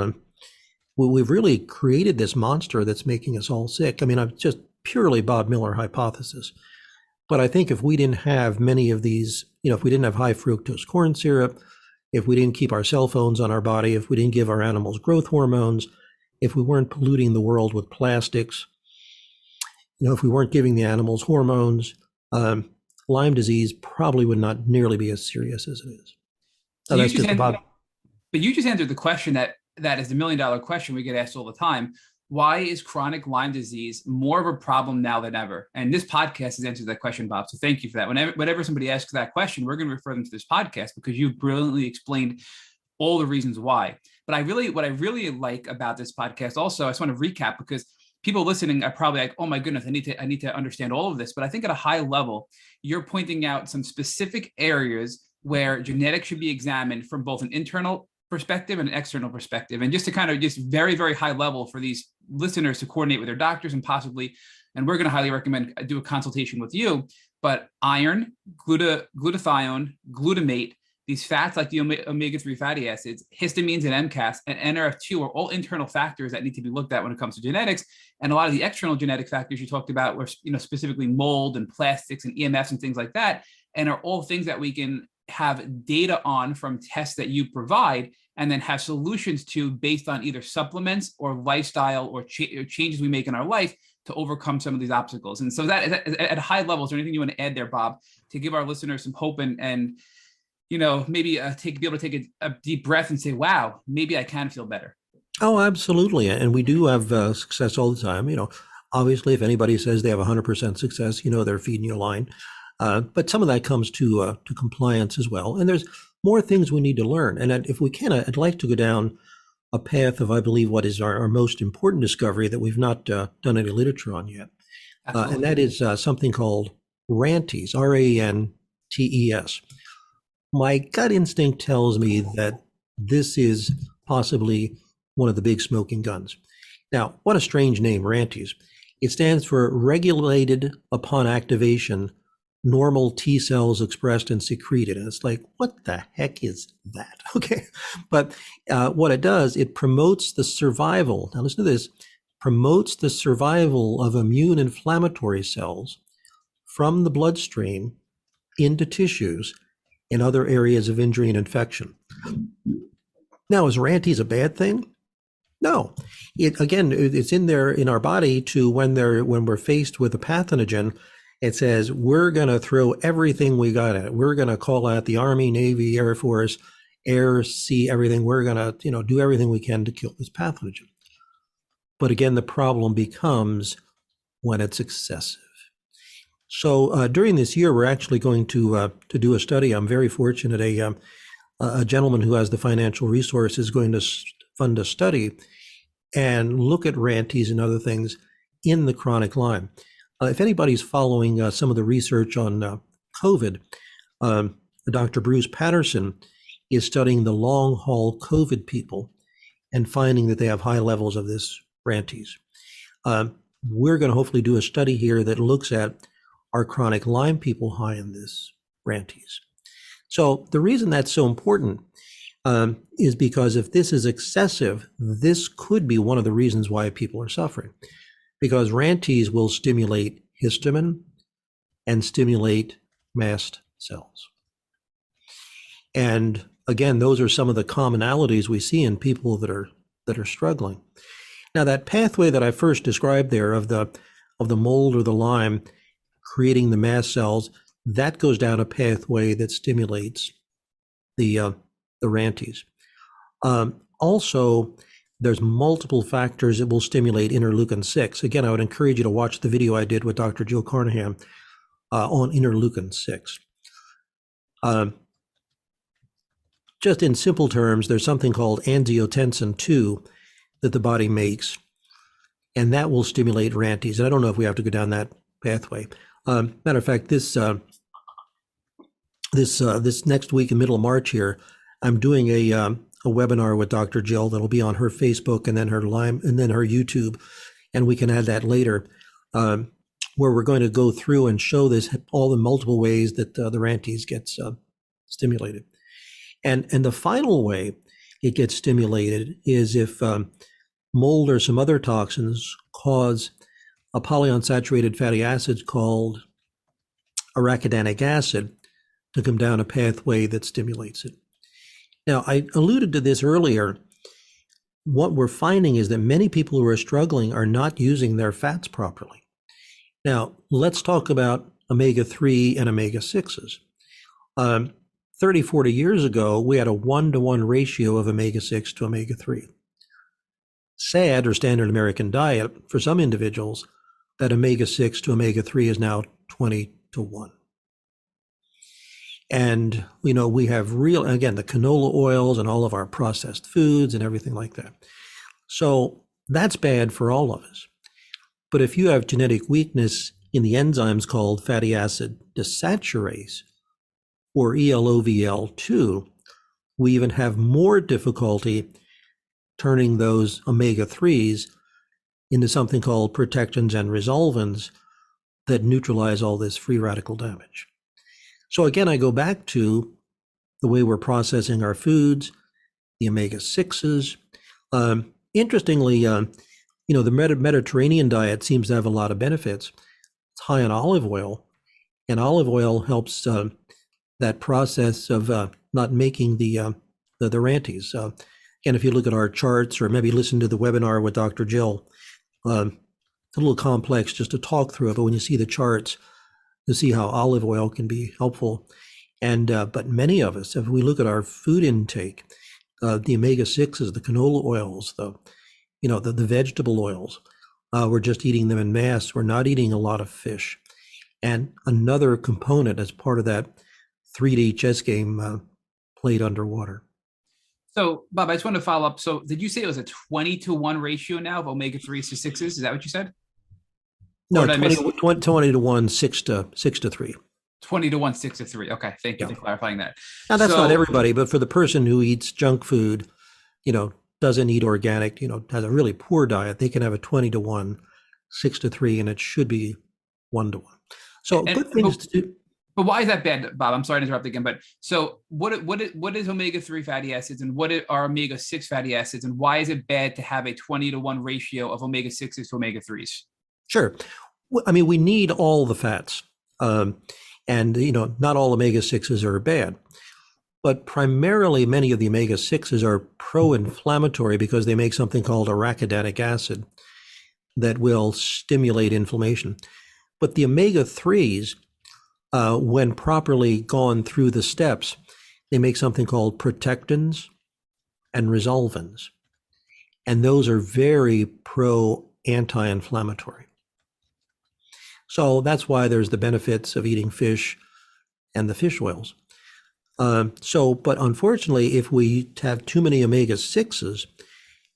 created this monster that's making us all sick. I mean, I'm just purely Bob Miller hypothesis. But I think if we didn't have many of these, if we didn't have high fructose corn syrup, if we didn't keep our cell phones on our body, if we didn't give our animals growth hormones, if we weren't polluting the world with plastics, if we weren't giving the animals hormones, Lyme disease probably would not nearly be as serious as it is. So that's just about. But you just answered the question that is the $1 million question we get asked all the time. Why is chronic Lyme disease more of a problem now than ever? And this podcast has answered that question, Bob. So thank you for that. Whenever somebody asks that question, we're going to refer them to this podcast because you've brilliantly explained all the reasons why. But what I really like about this podcast also, I just want to recap because people listening are probably like, oh my goodness, I need to understand all of this. But I think at a high level, you're pointing out some specific areas where genetics should be examined from both an internal perspective and an external perspective. And just to kind of just very, very high level for these listeners to coordinate with their doctors and possibly, and we're going to highly recommend do a consultation with you, but iron, glutathione, glutamate, these fats like the omega-3 fatty acids, histamines and MCAS and NRF2 are all internal factors that need to be looked at when it comes to genetics. And a lot of the external genetic factors you talked about were, specifically mold and plastics and EMFs and things like that, and are all things that we can have data on from tests that you provide and then have solutions to based on either supplements or lifestyle or changes we make in our life to overcome some of these obstacles. And so that at a high level, is there anything you want to add there, Bob, to give our listeners some hope and maybe be able to take a deep breath and say, wow, maybe I can feel better? Oh, absolutely. And we do have success all the time. Obviously, if anybody says they have 100% success, they're feeding you a line. But some of that comes to compliance as well. And there's more things we need to learn. And if we can, I'd like to go down a path of, I believe, what is our most important discovery that we've not done any literature on yet. And that is something called RANTES, RANTES. My gut instinct tells me that this is possibly one of the big smoking guns. Now, what a strange name, RANTES. It stands for Regulated Upon Activation Normal T cells expressed and secreted. And it's like, what the heck is that? Okay. But what it does, it promotes the survival. Now listen to this, promotes the survival of immune inflammatory cells from the bloodstream into tissues and other areas of injury and infection. Now, is RANTES a bad thing? No, it's in there in our body to when we're faced with a pathogen, it says we're going to throw everything we got at it. We're going to call out the Army, Navy, Air Force, air, sea, everything. We're going to, do everything we can to kill this pathogen. But again, the problem becomes when it's excessive. So during this year, we're actually going to do a study. I'm very fortunate. A gentleman who has the financial resources is going to fund a study and look at ranties and other things in the chronic Lyme. If anybody's following some of the research on COVID, Dr. Bruce Patterson is studying the long haul COVID people and finding that they have high levels of this ranties. We're going to hopefully do a study here that looks at are chronic Lyme people high in this ranties. So the reason that's so important is because if this is excessive, this could be one of the reasons why people are suffering. Because ranties will stimulate histamine and stimulate mast cells. And again, those are some of the commonalities we see in people that are struggling. Now, that pathway that I first described there of the mold or the Lyme creating the mast cells, that goes down a pathway that stimulates the ranties. Also, there's multiple factors that will stimulate interleukin-6. Again, I would encourage you to watch the video I did with Dr. Jill Carnahan on interleukin-6. Just in simple terms, there's something called angiotensin 2 that the body makes, and that will stimulate ranties. And I don't know if we have to go down that pathway. Matter of fact, this next week in middle of March here, I'm doing a webinar with Dr. Jill that'll be on her Facebook and then her Lyme and then her YouTube, and we can add that later, where we're going to go through and show this all the multiple ways that the ranties gets stimulated. And the final way it gets stimulated is if mold or some other toxins cause a polyunsaturated fatty acid called arachidonic acid to come down a pathway that stimulates it. Now, I alluded to this earlier. What we're finding is that many people who are struggling are not using their fats properly. Now, let's talk about omega-3 and omega-6s. 30, 40 years ago, we had a 1-to-1 ratio of omega-6 to omega-3. SAD, or standard American diet, for some individuals, that omega-6 to omega-3 is now 20-to-1. And, we have again, the canola oils and all of our processed foods and everything like that. So that's bad for all of us. But if you have genetic weakness in the enzymes called fatty acid desaturase, or ELOVL2, we even have more difficulty turning those omega-3s into something called protectins and resolvins that neutralize all this free radical damage. So again, I go back to the way we're processing our foods, the omega-6s. Interestingly, the Mediterranean diet seems to have a lot of benefits. It's high in olive oil, and olive oil helps that process of not making the ranties. And if you look at our charts or maybe listen to the webinar with Dr. Jill, it's a little complex just to talk through it, but when you see the charts, you see how olive oil can be helpful. And but many of us, if we look at our food intake, the omega-6s, the canola oils, the vegetable oils, we're just eating them in mass. We're not eating a lot of fish. And another component as part of that 3D chess game played underwater. So, Bob, I just want to follow up. So did you say it was a 20-to-1 ratio now of omega-3s to 6s? Is that what you said? No, 20-to-1, 6 to 3. 20-to-1, 6 to 3. Okay, thank you for clarifying that. Now, that's not everybody, but for the person who eats junk food, doesn't eat organic, has a really poor diet, they can have a 20-to-1, 6 to 3, and it should be 1-to-1. So good things to do. But why is that bad, Bob? I'm sorry to interrupt again, but so what is omega-3 fatty acids and what are omega-6 fatty acids, and why is it bad to have a 20-to-1 ratio of omega-6s to omega-3s? Sure. I mean, we need all the fats, and not all omega-6s are bad. but primarily many of the omega-6s are pro-inflammatory because they make something called arachidonic acid that will stimulate inflammation. But the omega-3s, when properly gone through the steps, they make something called protectins and resolvins. And those are very pro-anti-inflammatory. So that's why there's the benefits of eating fish and the fish oils. But unfortunately, if we have too many omega-6s,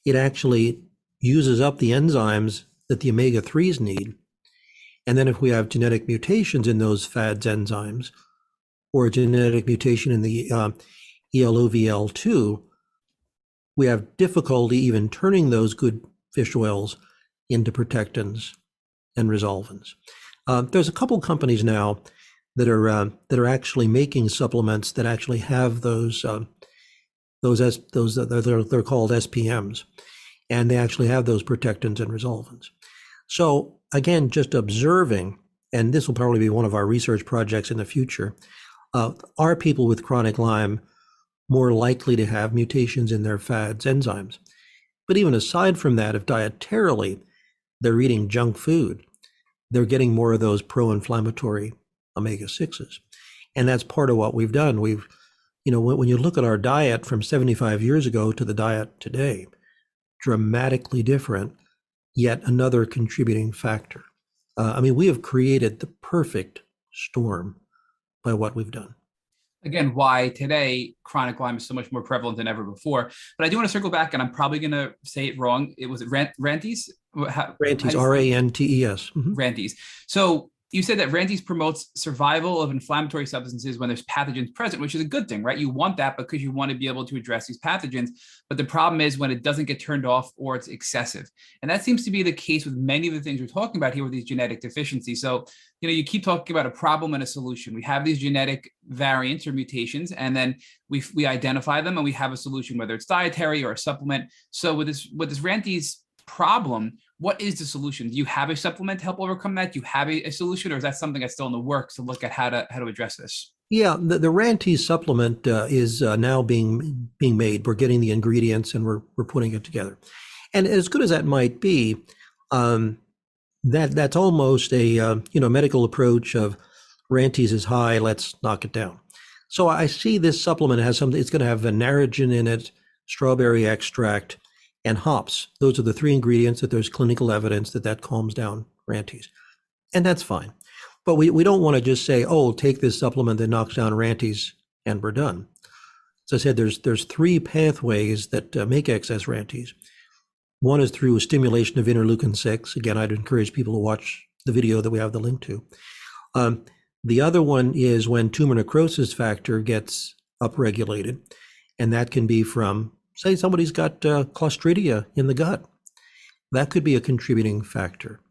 it actually uses up the enzymes that the omega-3s need. And then if we have genetic mutations in those FADS enzymes, or a genetic mutation in the ELOVL2, we have difficulty even turning those good fish oils into protectins and resolvins. There's a couple companies now that are actually making supplements that actually have those they're called SPMs, and they actually have those protectins and resolvins. So again, just observing, and this will probably be one of our research projects in the future, are people with chronic Lyme more likely to have mutations in their FADS enzymes? But even aside from that, if dietarily they're eating junk food, they're getting more of those pro-inflammatory omega-6s. And that's part of what we've done. When you look at our diet from 75 years ago to the diet today, dramatically different, yet another contributing factor. We have created the perfect storm by what we've done. Again, why today chronic Lyme is so much more prevalent than ever before. But I do want to circle back, and I'm probably going to say it wrong. It was Rantes? Rantes, R-A-N-T-E-S. Mm-hmm. Rantes. So you said that Rantes promotes survival of inflammatory substances when there's pathogens present, which is a good thing, right? You want that because you want to be able to address these pathogens. But the problem is when it doesn't get turned off or it's excessive. And that seems to be the case with many of the things we're talking about here with these genetic deficiencies. So, you keep talking about a problem and a solution. We have these genetic variants or mutations, and then we identify them and we have a solution, whether it's dietary or a supplement. So with this Rantes problem, what is the solution? Do you have a supplement to help overcome that? Do you have a solution, or is that something that's still in the works to look at how to address this? Yeah, the Rantes supplement is now being made. We're getting the ingredients and we're putting it together. And as good as that might be, that's almost a medical approach of Rantes is high, let's knock it down. So I see this supplement has something. It's going to have vanarigin in it, strawberry extract, and hops. Those are the three ingredients that there's clinical evidence that calms down Rantes. And that's fine. But we don't want to just say, oh, take this supplement that knocks down Rantes and we're done. As I said, there's three pathways that make excess Rantes. One is through stimulation of interleukin-6. Again, I'd encourage people to watch the video that we have the link to. The other one is when tumor necrosis factor gets upregulated, and that can be from, say, somebody's got Clostridia in the gut. That could be a contributing factor.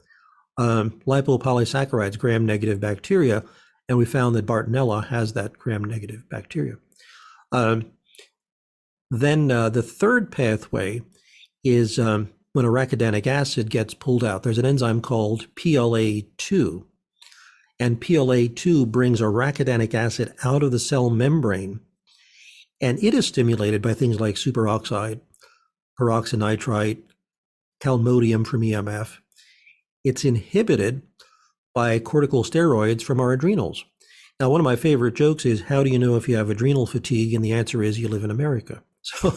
Lipopolysaccharides, gram-negative bacteria, and we found that Bartonella has that gram-negative bacteria. Then the third pathway is when arachidonic acid gets pulled out. There's an enzyme called PLA2, and PLA2 brings arachidonic acid out of the cell membrane, and it is stimulated by things like superoxide, peroxynitrite, calmodium from EMF. It's inhibited by corticosteroids from our adrenals. Now, one of my favorite jokes is, how do you know if you have adrenal fatigue? And the answer is, you live in America. So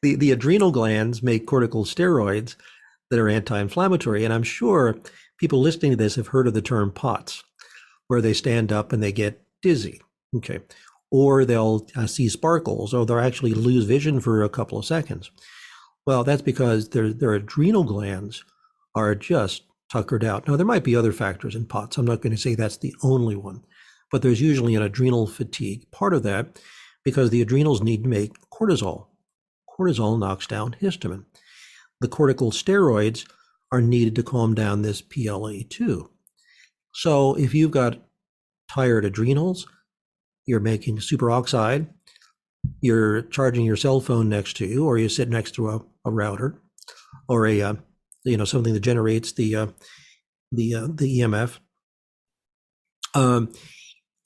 the adrenal glands make corticosteroids that are anti-inflammatory. And I'm sure people listening to this have heard of the term POTS, where they stand up and they get dizzy. Okay. Or they'll see sparkles, or they'll actually lose vision for a couple of seconds. Well, that's because their adrenal glands are just tuckered out. Now, there might be other factors in POTS. I'm not going to say that's the only one, but there's usually an adrenal fatigue part of that because the adrenals need to make cortisol. Cortisol knocks down histamine. The corticosteroids are needed to calm down this PLA2. So if you've got tired adrenals, you're making superoxide, you're charging your cell phone next to you, or you sit next to a router, or a something that generates the EMF.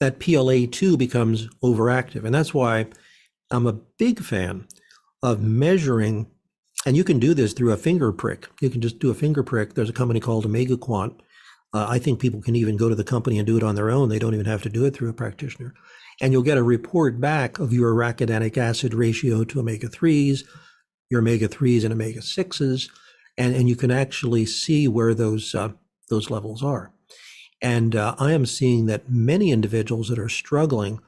that PLA2 becomes overactive. And that's why I'm a big fan of measuring, and you can do this through a finger prick. You can just do a finger prick. There's a company called OmegaQuant. I think people can even go to the company and do it on their own. They don't even have to do it through a practitioner. And you'll get a report back of your arachidonic acid ratio to omega-3s, your omega-3s and omega-6s, and you can actually see where those levels are. And I am seeing that many individuals that are struggling,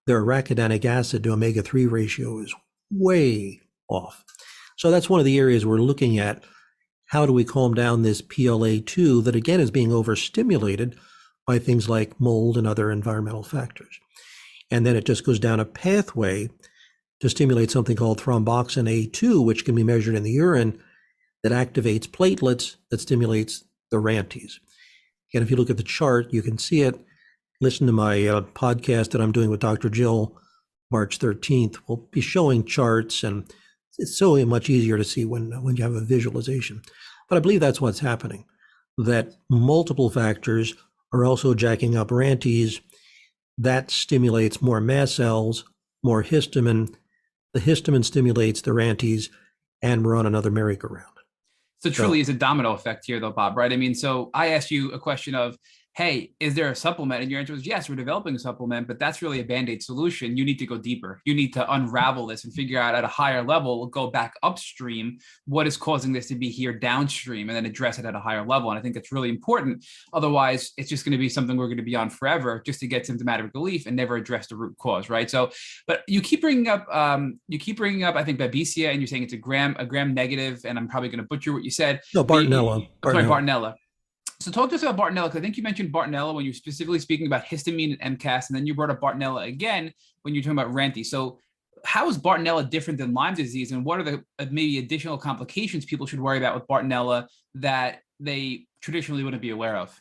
their arachidonic acid to omega-3 ratio is way off. So that's one of the areas we're looking at. How do we calm down this PLA2 that, again, is being overstimulated by things like mold and other environmental factors? And then it just goes down a pathway to stimulate something called thromboxane A2, which can be measured in the urine, that activates platelets, that stimulates the RANTES. And if you look at the chart, you can see it. Listen to my podcast that I'm doing with Dr. Jill, March 13th. We'll be showing charts, and it's so much easier to see when you have a visualization. But I believe that's what's happening, that multiple factors are also jacking up RANTES. That stimulates more mast cells, more histamine. The histamine stimulates the RANTES, and we're on another merry-go-round. So truly is a domino effect here though, Bob, right? I mean, so I asked you a question of, hey, is there a supplement? And your answer was, yes, we're developing a supplement, but that's really a Band-Aid solution. You need to go deeper. You need to unravel this and figure out at a higher level, go back upstream, what is causing this to be here downstream, and then address it at a higher level. And I think that's really important. Otherwise, it's just going to be something we're going to be on forever just to get symptomatic relief and never address the root cause, right? So, but you keep bringing up, I think, Babesia, and you're saying it's a gram negative, and I'm probably going to butcher what you said. No, Bartonella. Sorry, Bartonella. So talk to us about Bartonella, because I think you mentioned Bartonella when you were specifically speaking about histamine and MCAS, and then you brought up Bartonella again when you're talking about RANTES. So how is Bartonella different than Lyme disease, and what are the maybe additional complications people should worry about with Bartonella that they traditionally wouldn't be aware of?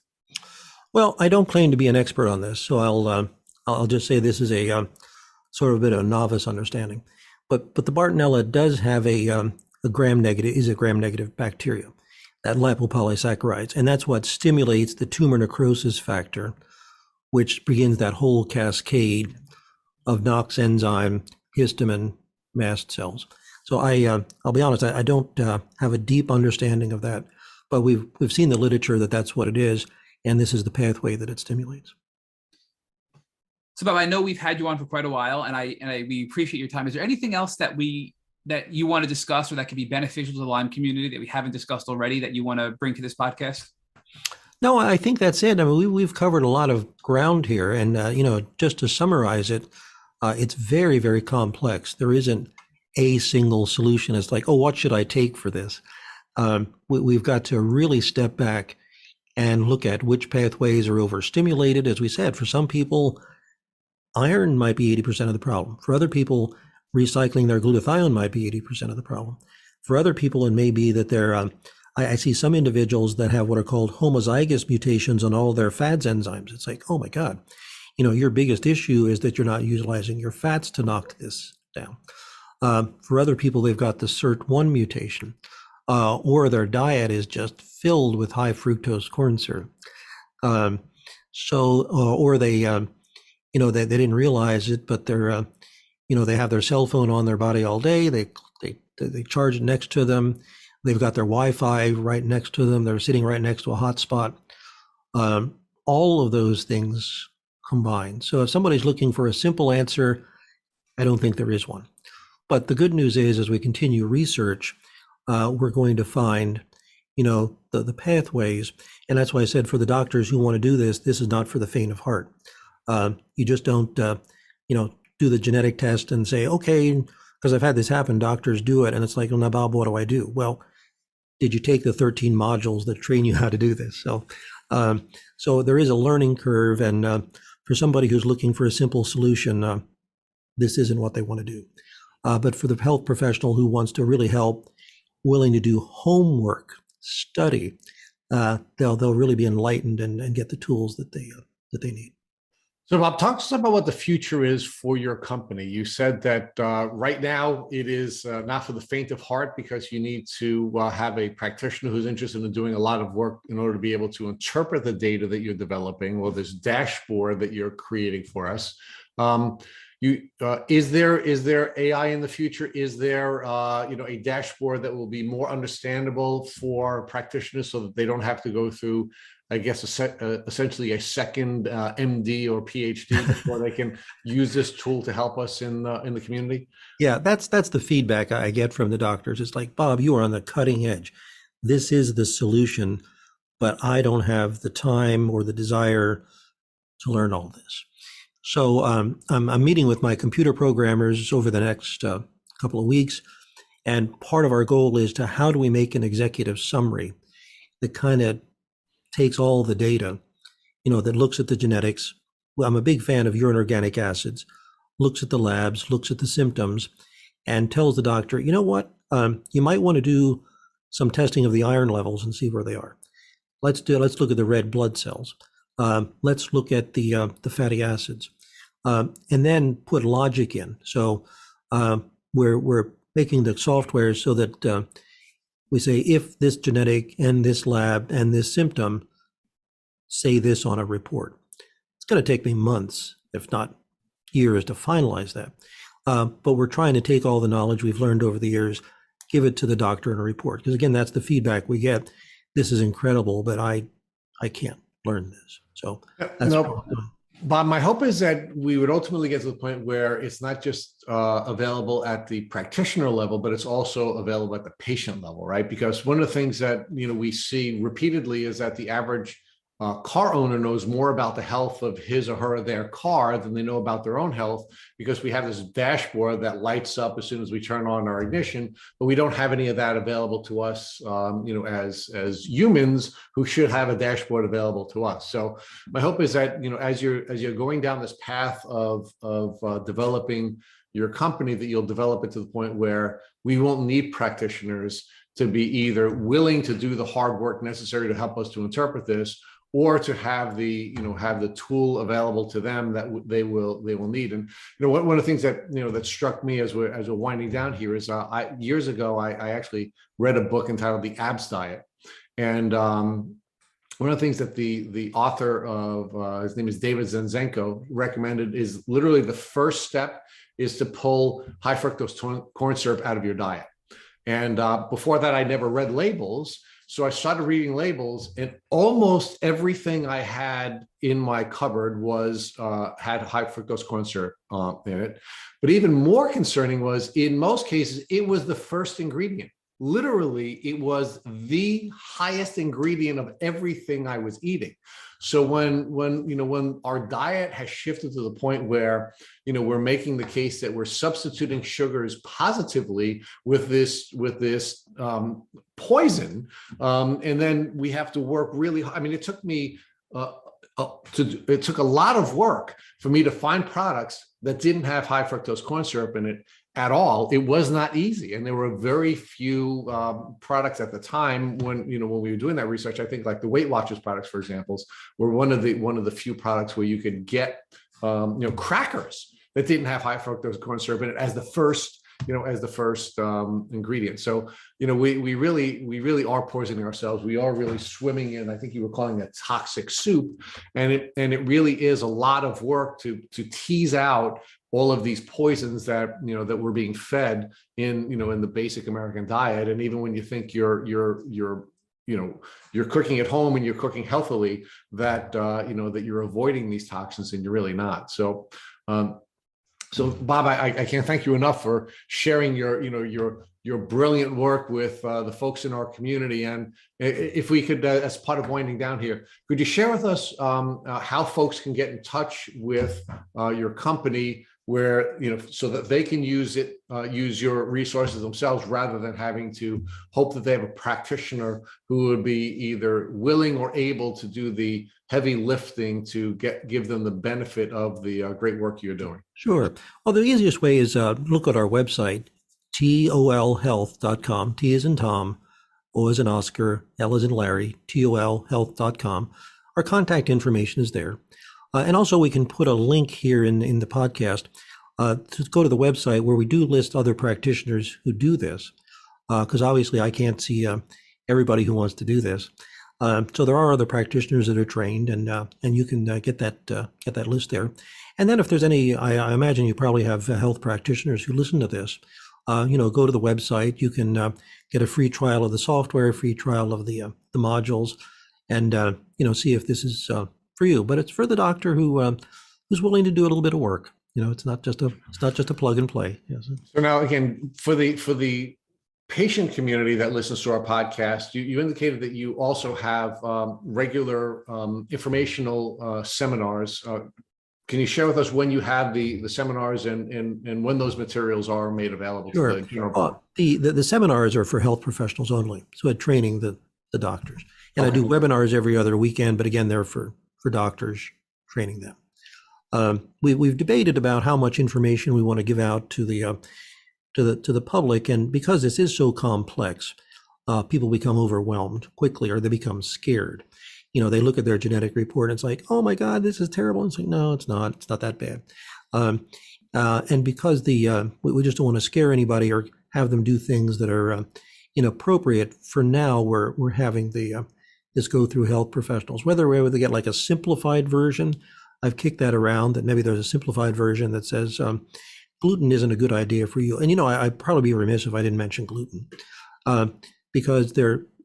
Well, I don't claim to be an expert on this, so I'll just say this is a sort of a bit of a novice understanding. But the Bartonella does have a gram-negative bacteria, that lipopolysaccharides, and that's what stimulates the tumor necrosis factor, which begins that whole cascade of NOx enzyme, histamine, mast cells. So I'll be honest, I don't have a deep understanding of that, but we've seen the literature that that's what it is, and this is the pathway that it stimulates. So, Bob, I know we've had you on for quite a while, and we appreciate your time. Is there anything else that you want to discuss or that could be beneficial to the Lyme community that we haven't discussed already that you want to bring to this podcast? No, I think that's it. I mean, we've covered a lot of ground here, and just to summarize it, it's very, very complex. There isn't a single solution. It's like, oh, what should I take for this? We've got to really step back and look at which pathways are overstimulated. As we said, for some people, iron might be 80% of the problem. For other people, recycling their glutathione might be 80% of the problem. For other people, it may be that I see some individuals that have what are called homozygous mutations on all their FADS enzymes. It's like, oh my God, your biggest issue is that you're not utilizing your fats to knock this down. For other people, they've got the SIRT1 mutation, or their diet is just filled with high fructose corn syrup. Or they, they didn't realize it, but they're, they have their cell phone on their body all day. They charge it next to them. They've got their Wi-Fi right next to them. They're sitting right next to a hotspot. All of those things combined. So if somebody's looking for a simple answer, I don't think there is one. But the good news is, as we continue research, we're going to find, the pathways. And that's why I said for the doctors who want to do this, this is not for the faint of heart. You just don't, do the genetic test and say, okay, because I've had this happen, doctors do it. And it's like, well, now, Bob, what do I do? Well, did you take the 13 modules that train you how to do this? So there is a learning curve. And for somebody who's looking for a simple solution, this isn't what they want to do. But for the health professional who wants to really help, willing to do homework, study, they'll really be enlightened and get the tools that they need. So, Bob, talk to us about what the future is for your company. You said that right now it is not for the faint of heart because you need to have a practitioner who's interested in doing a lot of work in order to be able to interpret the data that you're developing or this dashboard that you're creating for us. Is there AI in the future? Is there a dashboard that will be more understandable for practitioners so that they don't have to go through, I guess, essentially a second MD or PhD before they can use this tool to help us in the community? Yeah, that's the feedback I get from the doctors. It's like, Bob, you are on the cutting edge. This is the solution, but I don't have the time or the desire to learn all this. So I'm meeting with my computer programmers over the next couple of weeks, and part of our goal is to how do we make an executive summary that kind of takes all the data, that looks at the genetics. Well, I'm a big fan of urine organic acids, looks at the labs, looks at the symptoms, and tells the doctor, you know what, you might want to do some testing of the iron levels and see where they are. Let's look at the red blood cells. Let's look at the fatty acids, and then put logic in. So we're making the software so that we say if this genetic and this lab and this symptom say this on a report. It's going to take me months, if not years, to finalize that. But we're trying to take all the knowledge we've learned over the years, give it to the doctor in a report. Because again, that's the feedback we get. This is incredible, but I can't learn this. So that's Bob, my hope is that we would ultimately get to the point where it's not just available at the practitioner level, but it's also available at the patient level, right? Because one of the things that we see repeatedly is that the average car owner knows more about the health of his or her their car than they know about their own health, because we have this dashboard that lights up as soon as we turn on our ignition, but we don't have any of that available to us, as humans who should have a dashboard available to us. So my hope is that as you're going down this path of developing your company, that you'll develop it to the point where we won't need practitioners to be either willing to do the hard work necessary to help us to interpret this, or to have the tool available to them that they will need. And one of the things that that struck me as we're winding down here is years ago I actually read a book entitled The Abs Diet, and one of the things that the author of his name is David Zenzenko recommended is literally the first step is to pull high fructose corn syrup out of your diet. And before that, I never read labels. So I started reading labels, and almost everything I had in my cupboard had high fructose corn syrup in it. But even more concerning was, in most cases, it was the first ingredient. Literally, it was the highest ingredient of everything I was eating. So when our diet has shifted to the point where we're making the case that we're substituting sugars positively with this poison, and then we have to work really hard. I mean, it took me it took a lot of work for me to find products that didn't have high fructose corn syrup in it at all. It was not easy, and there were very few products at the time when we were doing that research. I think like the Weight Watchers products, for example, were one of the few products where you could get crackers that didn't have high fructose corn syrup in it as the first ingredient. So we really are poisoning ourselves. We are really swimming in, I think you were calling it toxic soup, and it really is a lot of work to tease out all of these poisons that that we're being fed in the basic American diet. And even when you think you're cooking at home and you're cooking healthily, that that you're avoiding these toxins, and you're really not. So Bob, I can't thank you enough for sharing your brilliant work with the folks in our community. And if we could, as part of winding down here, could you share with us how folks can get in touch with your company, where so that they can use your resources themselves, rather than having to hope that they have a practitioner who would be either willing or able to do the heavy lifting to give them the benefit of the great work you're doing? Sure. Well, the easiest way is look at our website, tolhealth.com. T as in Tom, O as in Oscar, L as in Larry, tolhealth.com. Our contact information is there. And also we can put a link here in the podcast to go to the website where we do list other practitioners who do this, because obviously I can't see everybody who wants to do this. So there are other practitioners that are trained, and you can get that list there. And then if there's any, I imagine you probably have health practitioners who listen to this. Go to the website. You can get a free trial of the software, a free trial of the modules, and see if this is for you. But it's for the doctor who's willing to do a little bit of work. It's not just a plug and play. Yes. So now again, for the patient community that listens to our podcast, you indicated that you also have regular informational seminars. Can you share with us when you have the seminars and when those materials are made available to the general public? The seminars are for health professionals only, so at training the doctors. And okay. I do webinars every other weekend, but again, they're for doctors, training them. We've debated about how much information we want to give out to the public, and because this is so complex, people become overwhelmed quickly, or they become scared. They look at their genetic report and it's like, oh my God, this is terrible. And it's like, no, it's not that bad. And because we just don't want to scare anybody or have them do things that are inappropriate. For now, we're having this go through health professionals. Whether we're able to get like a simplified version, I've kicked that around, that maybe there's a simplified version that says gluten isn't a good idea for you. And I'd probably be remiss if I didn't mention gluten, because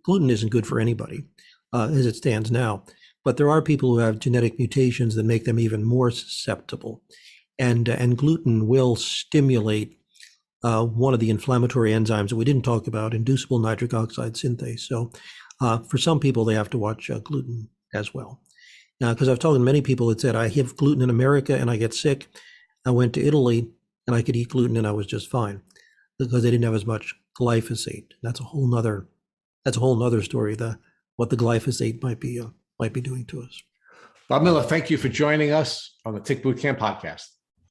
gluten isn't good for anybody. As it stands now, but there are people who have genetic mutations that make them even more susceptible, and gluten will stimulate one of the inflammatory enzymes that we didn't talk about, inducible nitric oxide synthase. So for some people, they have to watch gluten as well. Because I've talked to many people that said, I have gluten in America and I get sick. I went to Italy and I could eat gluten and I was just fine, because they didn't have as much glyphosate. That's a whole nother story. What the glyphosate might be doing to us. Bob Miller, thank you for joining us on the Tick Bootcamp podcast.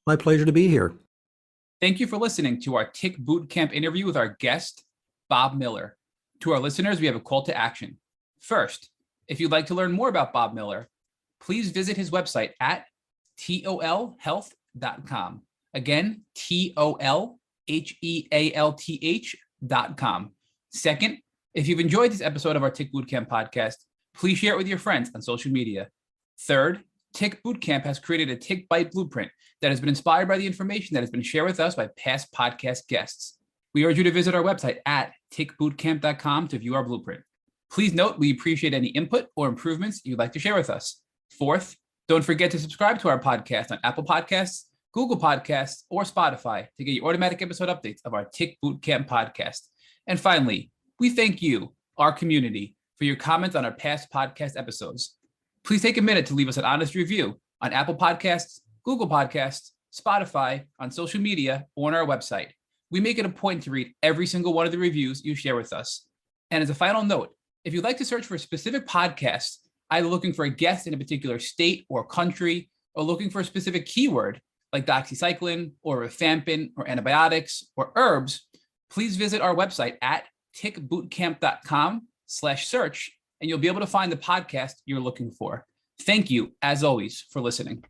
My pleasure to be here. Thank you for listening to our Tick Bootcamp interview with our guest, Bob Miller. To our listeners, we have a call to action. First, if you'd like to learn more about Bob Miller, please visit his website at tolhealth.com. Again, tolhealth.com. Second, if you've enjoyed this episode of our Tick Bootcamp podcast, please share it with your friends on social media. Third, Tick Bootcamp has created a Tick Bite blueprint that has been inspired by the information that has been shared with us by past podcast guests. We urge you to visit our website at tickbootcamp.com to view our blueprint. Please note we appreciate any input or improvements you'd like to share with us. Fourth, don't forget to subscribe to our podcast on Apple Podcasts, Google Podcasts, or Spotify to get your automatic episode updates of our Tick Bootcamp podcast. And finally, we thank you, our community, for your comments on our past podcast episodes. Please take a minute to leave us an honest review on Apple Podcasts, Google Podcasts, Spotify, on social media, or on our website. We make it a point to read every single one of the reviews you share with us. And as a final note, if you'd like to search for a specific podcast, either looking for a guest in a particular state or country, or looking for a specific keyword like doxycycline or rifampin or antibiotics or herbs, please visit our website at tickbootcamp.com/search, and you'll be able to find the podcast you're looking for. Thank you, as always, for listening.